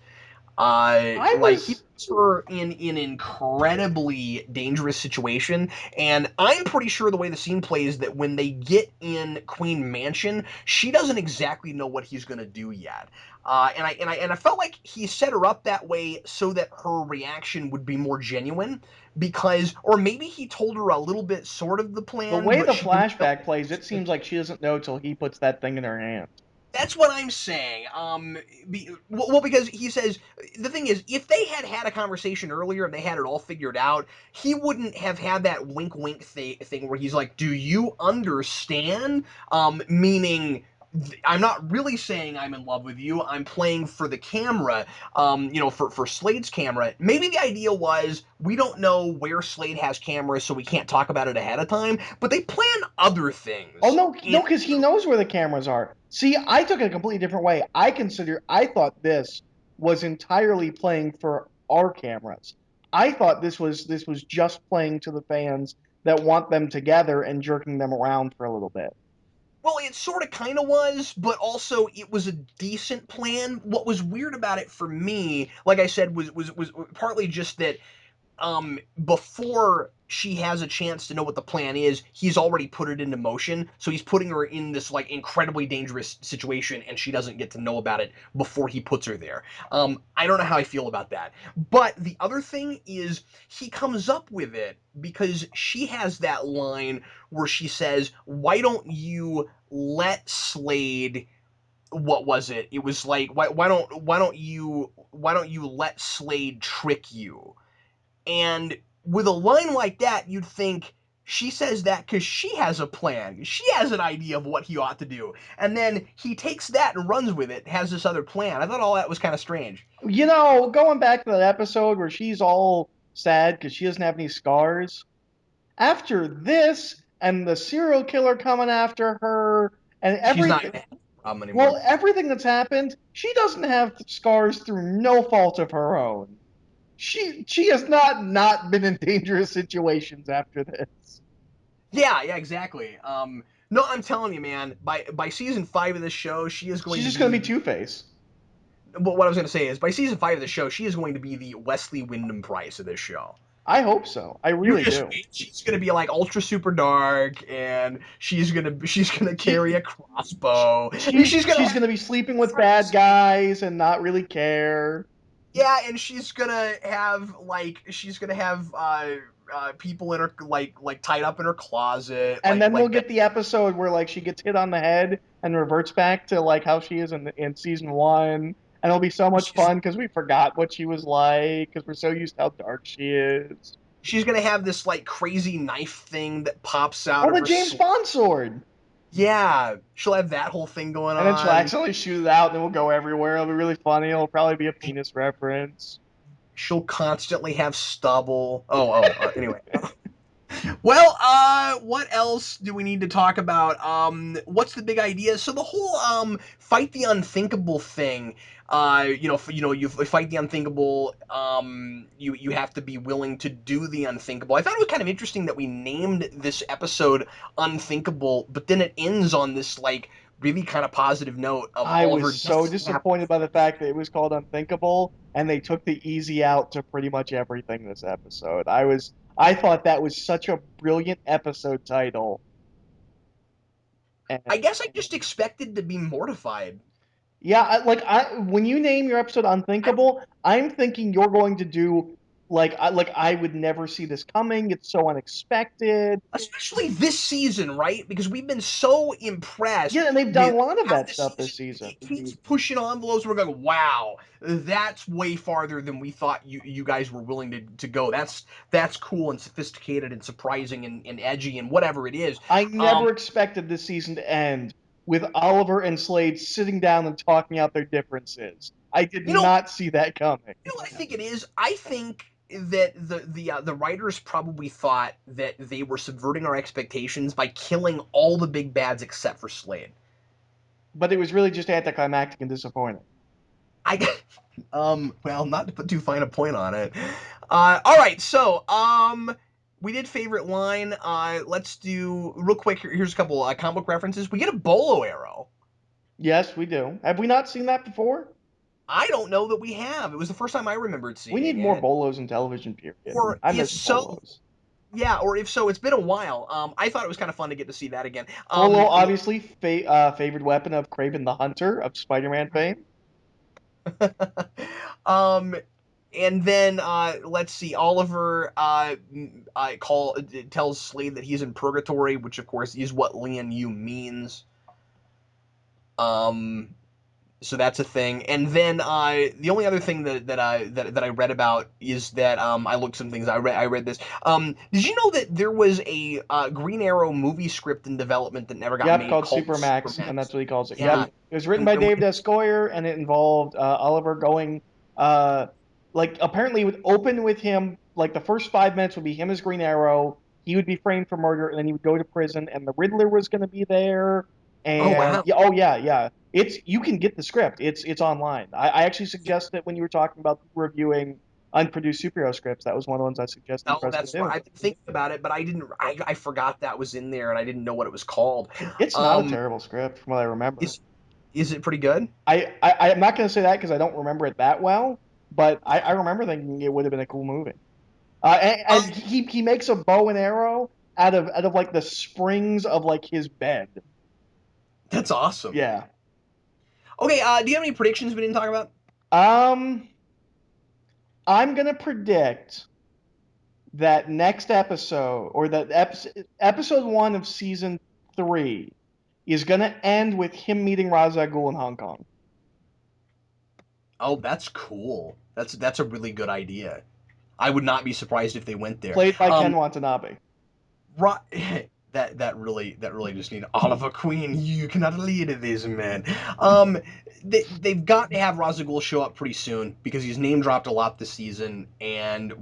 I Like he was puts her in an incredibly dangerous situation, and I'm pretty sure the way the scene plays that when they get in Queen Mansion, she doesn't exactly know what he's gonna do yet. And I felt like he set her up that way so that her reaction would be more genuine, because, or maybe he told her a little bit sort of the the plan, way but the she didn't know. flashback plays. It seems like she doesn't know till he puts that thing in her hand. That's what I'm saying. Well, because he says the thing is, if they had had a conversation earlier and they had it all figured out, he wouldn't have had that wink, wink thing where he's like, "Do you understand?" Meaning, I'm not really saying I'm in love with you. I'm playing for the camera. For Slade's camera. Maybe the idea was we don't know where Slade has cameras, so we can't talk about it ahead of time. But they plan other Oh things. no, no, because he knows where the cameras are. See, I took it a completely different way. I thought this was entirely playing for our cameras. I thought this was just playing to the fans that want them together and jerking them around for a little bit. Well, it sort of kind of was, but also it was a decent plan. What was weird about it for me, like I said, was partly just that before she has a chance to know what the plan is, he's already put it into motion. So he's putting her in this like incredibly dangerous situation, and she doesn't get to know about it before he puts her there. I don't know how I feel about that. But the other thing is, he comes up with it because she has that line where she says, "Why don't you let Slade?" What was it? It was like, why don't you let Slade trick you? And with a line like that, you'd think she says that because she has a plan. She has an idea of what he ought to do. And then he takes that and runs with it, has this other plan. I thought all that was kind of strange. Going back to that episode where she's all sad because she doesn't have any scars, after this and the serial killer coming after her and She's not everything, going to have a problem anymore. well, everything that's happened, she doesn't have scars through no fault of her own. She has not been in dangerous situations after this. Yeah, yeah, exactly. No, I'm telling you, man. By season 5 of this show, she is going She's to just gonna be be. Two Face. What I was going to say is, by season 5 of the show, she is going to be the Wesley Wyndham Price of this show. I hope so. I You really just do. wait. She's gonna be like ultra super dark, and she's gonna carry She a crossbow. I mean, she's she's gonna be sleeping with bad friends. guys and not really care. Yeah, and she's gonna have people in her like tied up in her closet, And then we'll like that. get the episode where like she gets hit on the head and reverts back to like how she is in season one, and it'll be so much She's fun because we forgot what she was like because we're so used to how dark she is. she's gonna have this like crazy knife thing that pops out Oh, of the her. James Bond sword! Yeah, she'll have that whole thing going And then she'll on. accidentally shoot it out, and it will go everywhere. It'll be really funny. It'll probably be a penis reference. She'll constantly have stubble. Anyway. Well, what else do we need to talk about? What's the big idea? So the whole fight the unthinkable thing. You fight the unthinkable. You have to be willing to do the unthinkable. I thought it was kind of interesting that we named this episode Unthinkable, but then it ends on this like really kind of positive note of I was Oliver so doesn't have to. disappointed by the fact that it was called Unthinkable, and they took the easy out to pretty much everything this episode. I thought that was such a brilliant episode title, and I guess I just expected to be mortified. yeah, when you name your episode Unthinkable, I'm thinking you're going to do like I would never see this coming. It's so unexpected. Especially this season, right? Because we've been so impressed Yeah, and they've done with a lot of how that the stuff season this season. it keeps pushing envelopes. We're going, wow, that's way farther than we thought you guys were willing to go. That's cool and sophisticated and surprising and edgy and whatever it is. I Um, never expected this season to end with Oliver and Slade sitting down and talking out their differences. I did you know, not see that coming. what I think it is? I think that the writers probably thought that they were subverting our expectations by killing all the big bads except for Slade. But it was really just anticlimactic and disappointing. I well, not to put too fine a point on it. All right, so we did favorite line. Let's do real quick. Here's a couple comic book references. We get a bolo arrow. Yes, we do. Have we not seen that before? I don't know that we have. It was the first time I remembered We need seeing more it. bolos in television, period. Or I if miss so, bolos. yeah. Or if so, it's been a while. I thought it was kind of fun to get to see that again. Bolo, obviously, favored weapon of Kraven the Hunter of Spider-Man fame. um, and then let's see. Oliver tells Slade that he's in purgatory, which of course is what Lian Yu means. Um, so that's a thing. And then the only other thing that I read about is that I looked some things. I read this. Did you know that there was a Green Arrow movie script in development that never got Yep, made called called Supermax, and Supermax? that's what he calls it. Yep. Yeah, It was written and, by and David S. Goyer, and it involved Oliver going, apparently it would open with him, like the first 5 minutes would be him as Green Arrow. He would be framed for murder, and then he would go to prison, and the Riddler was going to be there. Oh And wow. yeah, oh yeah, yeah. It's you can get the script. It's online. I actually suggested when you were talking about reviewing unproduced superhero scripts, that was one of the ones I suggested Oh, for us to that's right. do. I've been thinking about it, but I didn't. I forgot that was in there, and I didn't know what it was called. It's not a Um, terrible script from what I remember. is is it pretty good? I'm not going to say that because I don't remember it that well, but I remember thinking it would have been a cool movie. Uh, And he makes a bow and arrow out of like the springs of like his bed. that's awesome. Yeah. Okay. Do you have any predictions we didn't talk about? Um, I'm gonna predict that next episode or that episode one of season three is gonna end with him meeting Ra's al Ghul in Hong Kong, Oh, that's cool. That's a really good idea. I would not be surprised if they went there. played by Ken Watanabe. Right. That really just need Oliver Queen. You cannot lead this man. They've got to have Ra's al Ghul show up pretty soon because he's name dropped a lot this season, and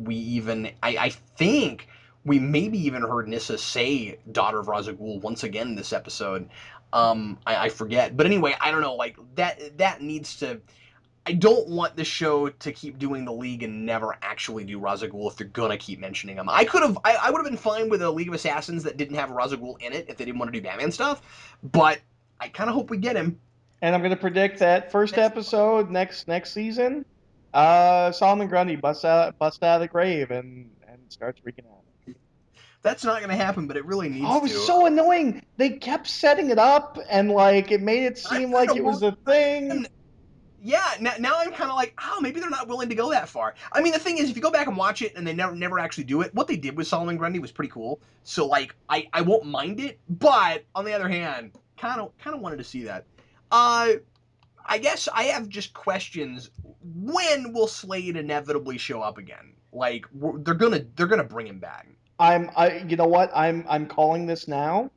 I think we maybe even heard Nissa say daughter of Ra's al Ghul once again this episode. I forget, but anyway, I don't know. Like that needs to. I don't want the show to keep doing the League and never actually do Ra's al Ghul if they're gonna keep mentioning him. I would have been fine with a League of Assassins that didn't have Ra's al Ghul in it if they didn't want to do Batman stuff, but I kind of hope we get him. And I'm gonna predict that first episode next season, Solomon Grundy busts out of the grave and starts freaking out. That's not gonna happen, but it really Oh, needs it was to. so annoying. They kept setting it up and like it made it I'm seem kind like of it was worried a about thing. him. Yeah, now I'm kind of like, oh, maybe they're not willing to go that far. I mean, the thing is, if you go back and watch it, and they never actually do it, what they did with Solomon Grundy was pretty cool. So like, I won't mind it, but on the other hand, kind of wanted to see that. Uh, I guess I have just questions. When will Slade inevitably show up again? Like, they're gonna bring him back. You know what? I'm calling this now.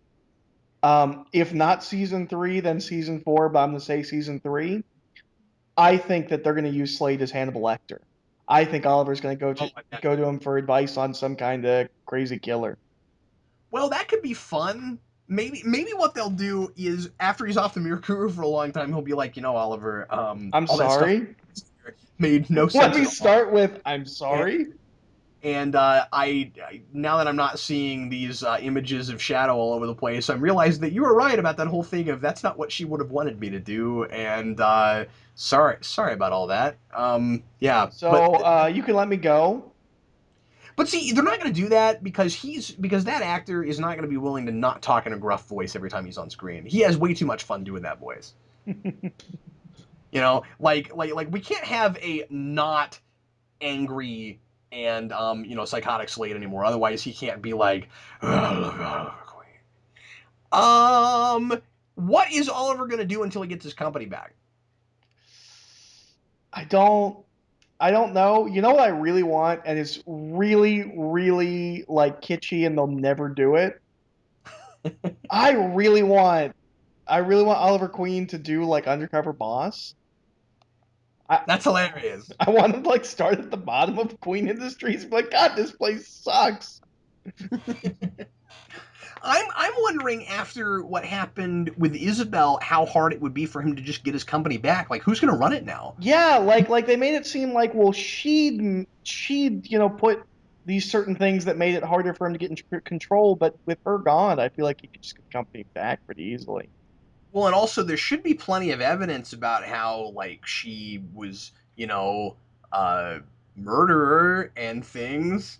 If not season three, then season four, but I'm gonna say season three. I think that they're gonna use Slade as Hannibal Lecter. I think Oliver's gonna Oh, yeah. go to him for advice on some kind of crazy killer. Well, that could be fun. Maybe what they'll do is after he's off the Mirror for a long time, he'll be like, Oliver, I'm all that stuff sorry. made no Let sense me at all. start with I'm And, sorry. and now that I'm not seeing these images of Shadow all over the place, I'm realizing that you were right about that whole thing of that's not what she would have wanted me to do. And sorry about all that. Yeah, So you can let me go. but see, they're not going to do that because that actor is not going to be willing to not talk in a gruff voice every time he's on screen. He has way too much fun doing that voice. Like we can't have a not angry and psychotic Slade anymore. Otherwise, he can't be like, um, what is Oliver gonna do until he gets his company back? I don't I don't know. You know what I really want, and it's really, really like kitschy, and they'll never do it. I really want, I really want Oliver Queen to do like Undercover Boss. I That's hilarious. I want to like start at the bottom of Queen Industries, and be like, God, this place sucks. I'm wondering after what happened with Isabel, how hard it would be for him to just get his company back. Like, who's gonna run it now? Yeah, like they made it seem like well she'd put these certain things that made it harder for him to get in control, but with her gone, I feel like he could just get the company back pretty easily. Well, and also there should be plenty of evidence about how like she was, uh, murderer and things.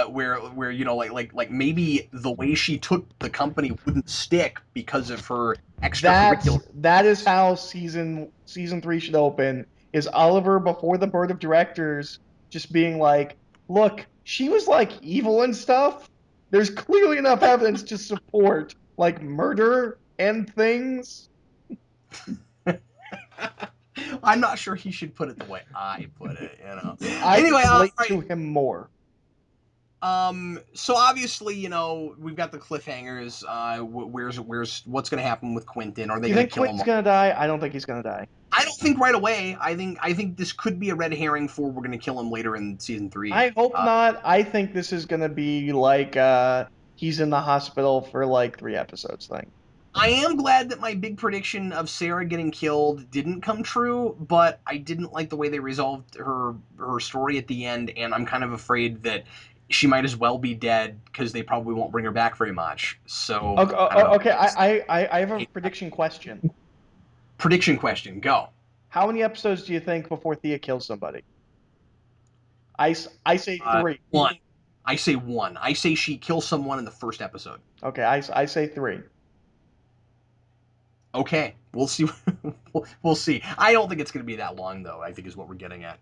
Where like maybe the way she took the company wouldn't stick because of her extracurricular. That is how season three should open. Is Oliver before the board of directors just being like, look, she was like evil and stuff. There's clearly enough evidence to support like murder and things. I'm not sure he should put it the way I put it. I Anyway, can all relate right. to him more. So obviously, we've got the cliffhangers. Where's what's going to happen with Quentin? Are they You going to think kill him? Quentin's gonna die? I don't think he's gonna die. I don't think right away. I think this could be a red herring for we're going to kill him later in season three. I hope not. I think this is gonna be like he's in the hospital for like 3 episodes thing. I am glad that my big prediction of Sarah getting killed didn't come true, but I didn't like the way they resolved her story at the end, and I'm kind of afraid that she might as well be dead because they probably won't bring her back very much. So Okay, I don't know. okay. I have a prediction question. Prediction question, go. How many episodes do you think before Thea kills somebody? I say three. One. I say one. I say she kills someone in the first episode. Okay, I say three. Okay, we'll see. We'll see. I don't think it's going to be that long, though. I think is what we're getting at.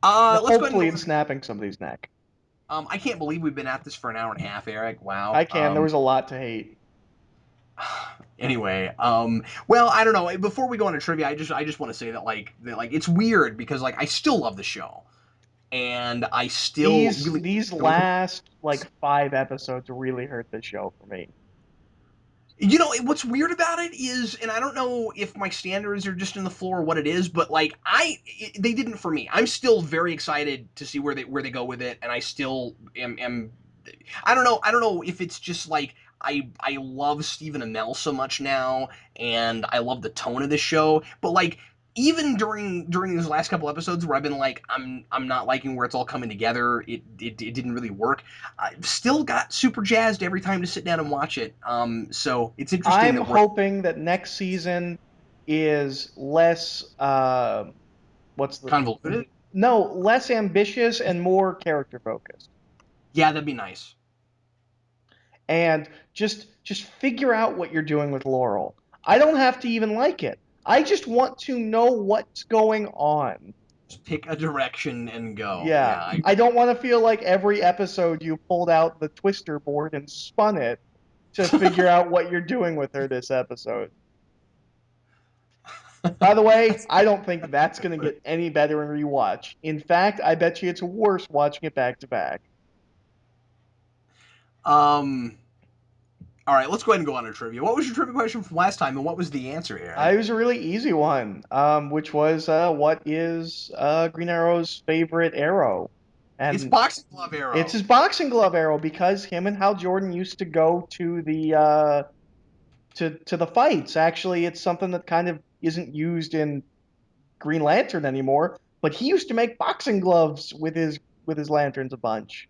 Let's go ahead and Hopefully go in on. snapping somebody's neck. I can't believe we've been at this for an hour and a half, Eric. Wow. I can. There was a lot to hate. Anyway, well, I don't know. Before we go on to trivia, I just want to say that it's weird because like I still love the show, and I still really These enjoy the. last like 5 episodes really hurt the show for me. What's weird about it is, and I don't know if my standards are just in the floor or what it is, but like they didn't for me. I'm still very excited to see where they go with it, and I still am. I don't know. I don't know if it's just like I love Stephen Amell so much now, and I love the tone of this show. But like even during these last couple episodes where I've been like I'm not liking where it's all coming together. It didn't really work. I've still got super jazzed every time to sit down and watch it. So it's interesting I'm that we're hoping that next season is less what's the convoluted. no, less ambitious and more character focused. Yeah, that'd be nice. And just figure out what you're doing with Laurel. I don't have to even like it. I just want to know what's going on. Just pick a direction and go. Yeah. Yeah, I I don't want to feel like every episode you pulled out the twister board and spun it to figure out what you're doing with her this episode. By the way, I don't think that's going to get any better in rewatch. In fact, I bet you it's worse watching it back to back. um. All right, let's go ahead and go on to trivia. What was your trivia question from last time, and what was the answer, It Eric? was a really easy one, which was what is Green Arrow's favorite arrow? It's And boxing glove it's arrow. his boxing glove arrow because him and Hal Jordan used to go to the to the fights. Actually, it's something that kind of isn't used in Green Lantern anymore, but he used to make boxing gloves with his lanterns a bunch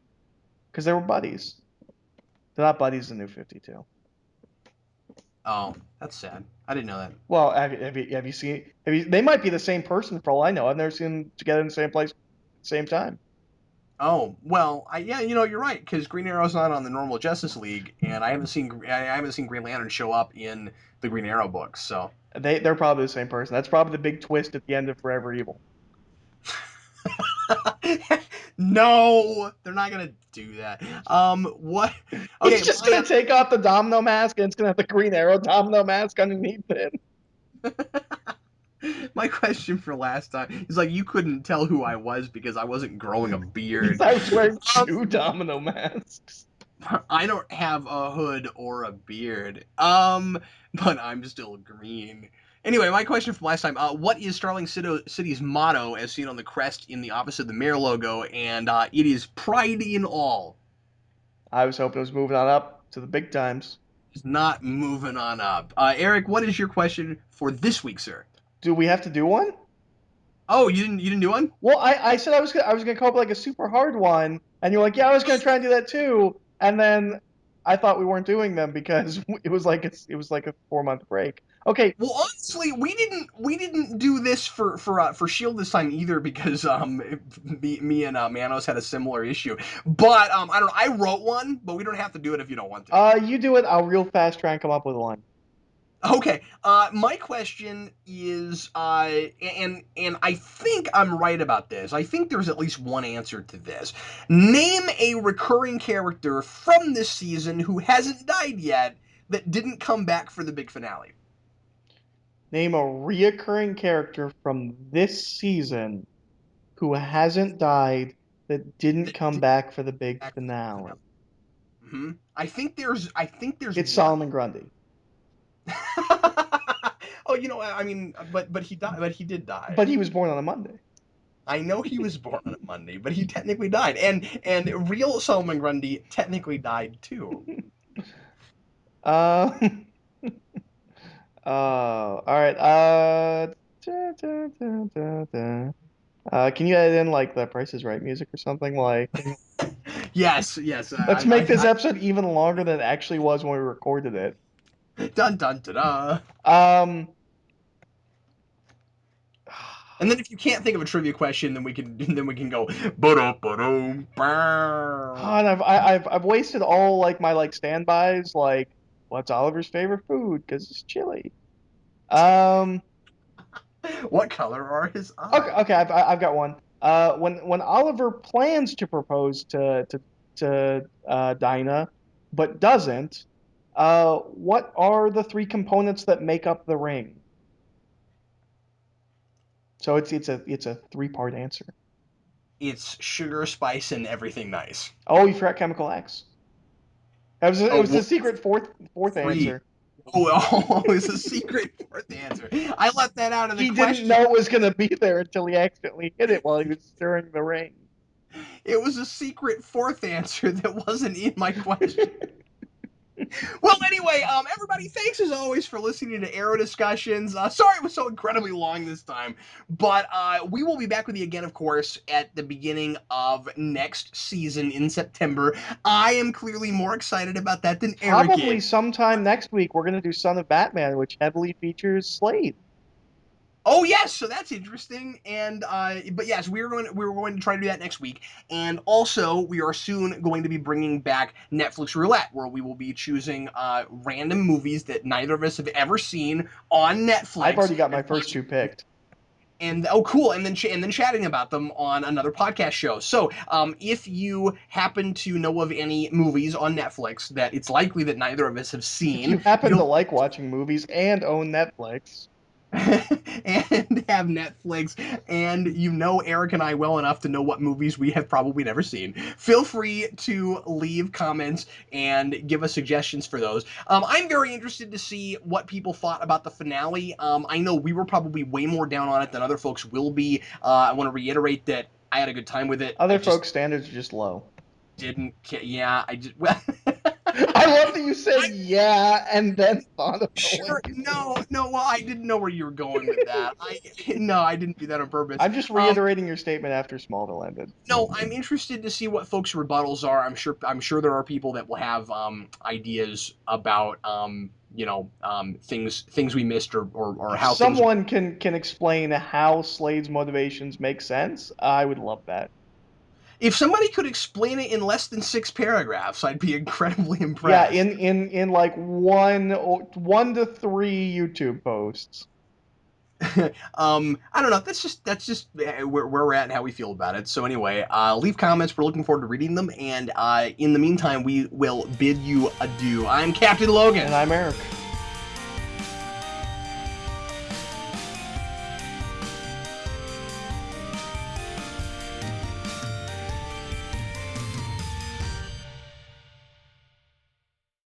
because they were buddies. They're not buddies in New 52. Oh, that's sad. I didn't know that. Well, have you seen? They might be the same person for all I know. I've never seen them together in the same place, at the same time. Oh well, yeah, you're right because Green Arrow's not on the normal Justice League, and I haven't seen Green Lantern show up in the Green Arrow books. So They're probably the same person. That's probably the big twist at the end of Forever Evil. no, they're not gonna do that. What? He's Okay, just gonna take off the Domino mask and it's gonna have the Green Arrow Domino mask underneath it. my question for last time is like you couldn't tell who I was because I wasn't growing a Because beard. I was wearing Um, 2 Domino masks. I don't have a hood or a beard. But I'm still green. Anyway, my question from last time: what is Starling City's motto, as seen on the crest in the opposite of the mayor logo? And it is pride in all. I was hoping it was moving on up to the big times. It's not moving on up. Eric, what is your question for this week, sir? Do we have to do one? Oh, you didn't do one? Well, I said I was gonna come up with like a super hard one, and you're like, yeah, I was gonna try and do that too, and then I thought we weren't doing them because it was like a 4 month break. Okay, Well, honestly, we didn't do this for Shield this time either because me and Manos had a similar issue. But I don't know. I wrote one, but we don't have to do it if you don't want to. you do it. I'll real fast try and come up with one. Okay. My question is, and I think I'm right about this. I think there's at least one answer to this. Name a recurring character from this season who hasn't died yet that didn't come back for the big finale. Name a reoccurring character from this season who hasn't died that didn't That come didn't back for the big come back for the big finale. finale. I think there's It's one. Solomon Grundy. Oh, I mean, but he died. But he did die. But he was born on a Monday. I know he was born on a Monday, but he technically died, and real Solomon Grundy technically died too. Um, all right. Da, da, da, da, da. Can you add in like the Price is Right music or something? Like, Yes, yes. let's make this episode even longer than it actually was when we recorded it. Dun dun da da. Um, And then if you can't think of a trivia question, then we can go ba ba and I've wasted all like my like standbys. Like, what's Oliver's favorite food? Because it's chili. Um, What color are his okay, eyes? okay, I've got one. When Oliver plans to propose to Dinah, but doesn't, what are the three components that make up the ring? So it's a three-part answer. It's sugar, spice, and everything nice. Oh, you forgot Chemical X. It Oh, was the what? secret fourth Three. answer. Oh, it's a secret fourth answer. I left that out of the He didn't question. know it was gonna be there until he accidentally hit it while he was stirring the ring. It was a secret fourth answer that wasn't in my question. Well, anyway, everybody, thanks as always for listening to Arrow Discussions. Sorry it was so incredibly long this time, but we will be back with you again, of course, at the beginning of next season in September. I am clearly more excited about that than Eric Probably is. sometime next week we're gonna do Son of Batman, which heavily features Slade. Oh yes, so that's interesting. And but yes, we're going to try to do that next week. And also, we are soon going to be bringing back Netflix Roulette, where we will be choosing random movies that neither of us have ever seen on I've Netflix already got my and first watching. two picked. And oh, cool! And then chatting about them on another podcast show. So, if you happen to know of any movies on Netflix that it's likely that neither of us have If you seen, happen to feel like watching movies and own Netflix, and have Netflix, and you know Eric and I well enough to know what movies we have probably never seen, feel free to leave comments and give us suggestions for those. I'm very interested to see what people thought about the finale. I know we were probably way more down on it than other folks will be. I want to reiterate that I had a good time with it. I other just folks' standards are just low. didn't care. Yeah, I just well. I love that you said yeah and then thought about what Sure. you said. No, no. Well, I didn't know where you were going with that. No, I didn't do that on purpose. I'm just reiterating your statement after Smallville ended. No, I'm interested to see what folks' rebuttals are. I'm sure there are people that will have ideas about things we missed or If how things. someone can explain how Slade's motivations make sense, I would love that. If somebody could explain it in less than 6 paragraphs, I'd be incredibly Yeah, impressed. in like one to three YouTube posts. I don't know. That's just where we're at and how we feel about it. So anyway, leave comments. We're looking forward to reading them. And in the meantime, we will bid you adieu. I'm Captain Logan. And I'm Eric.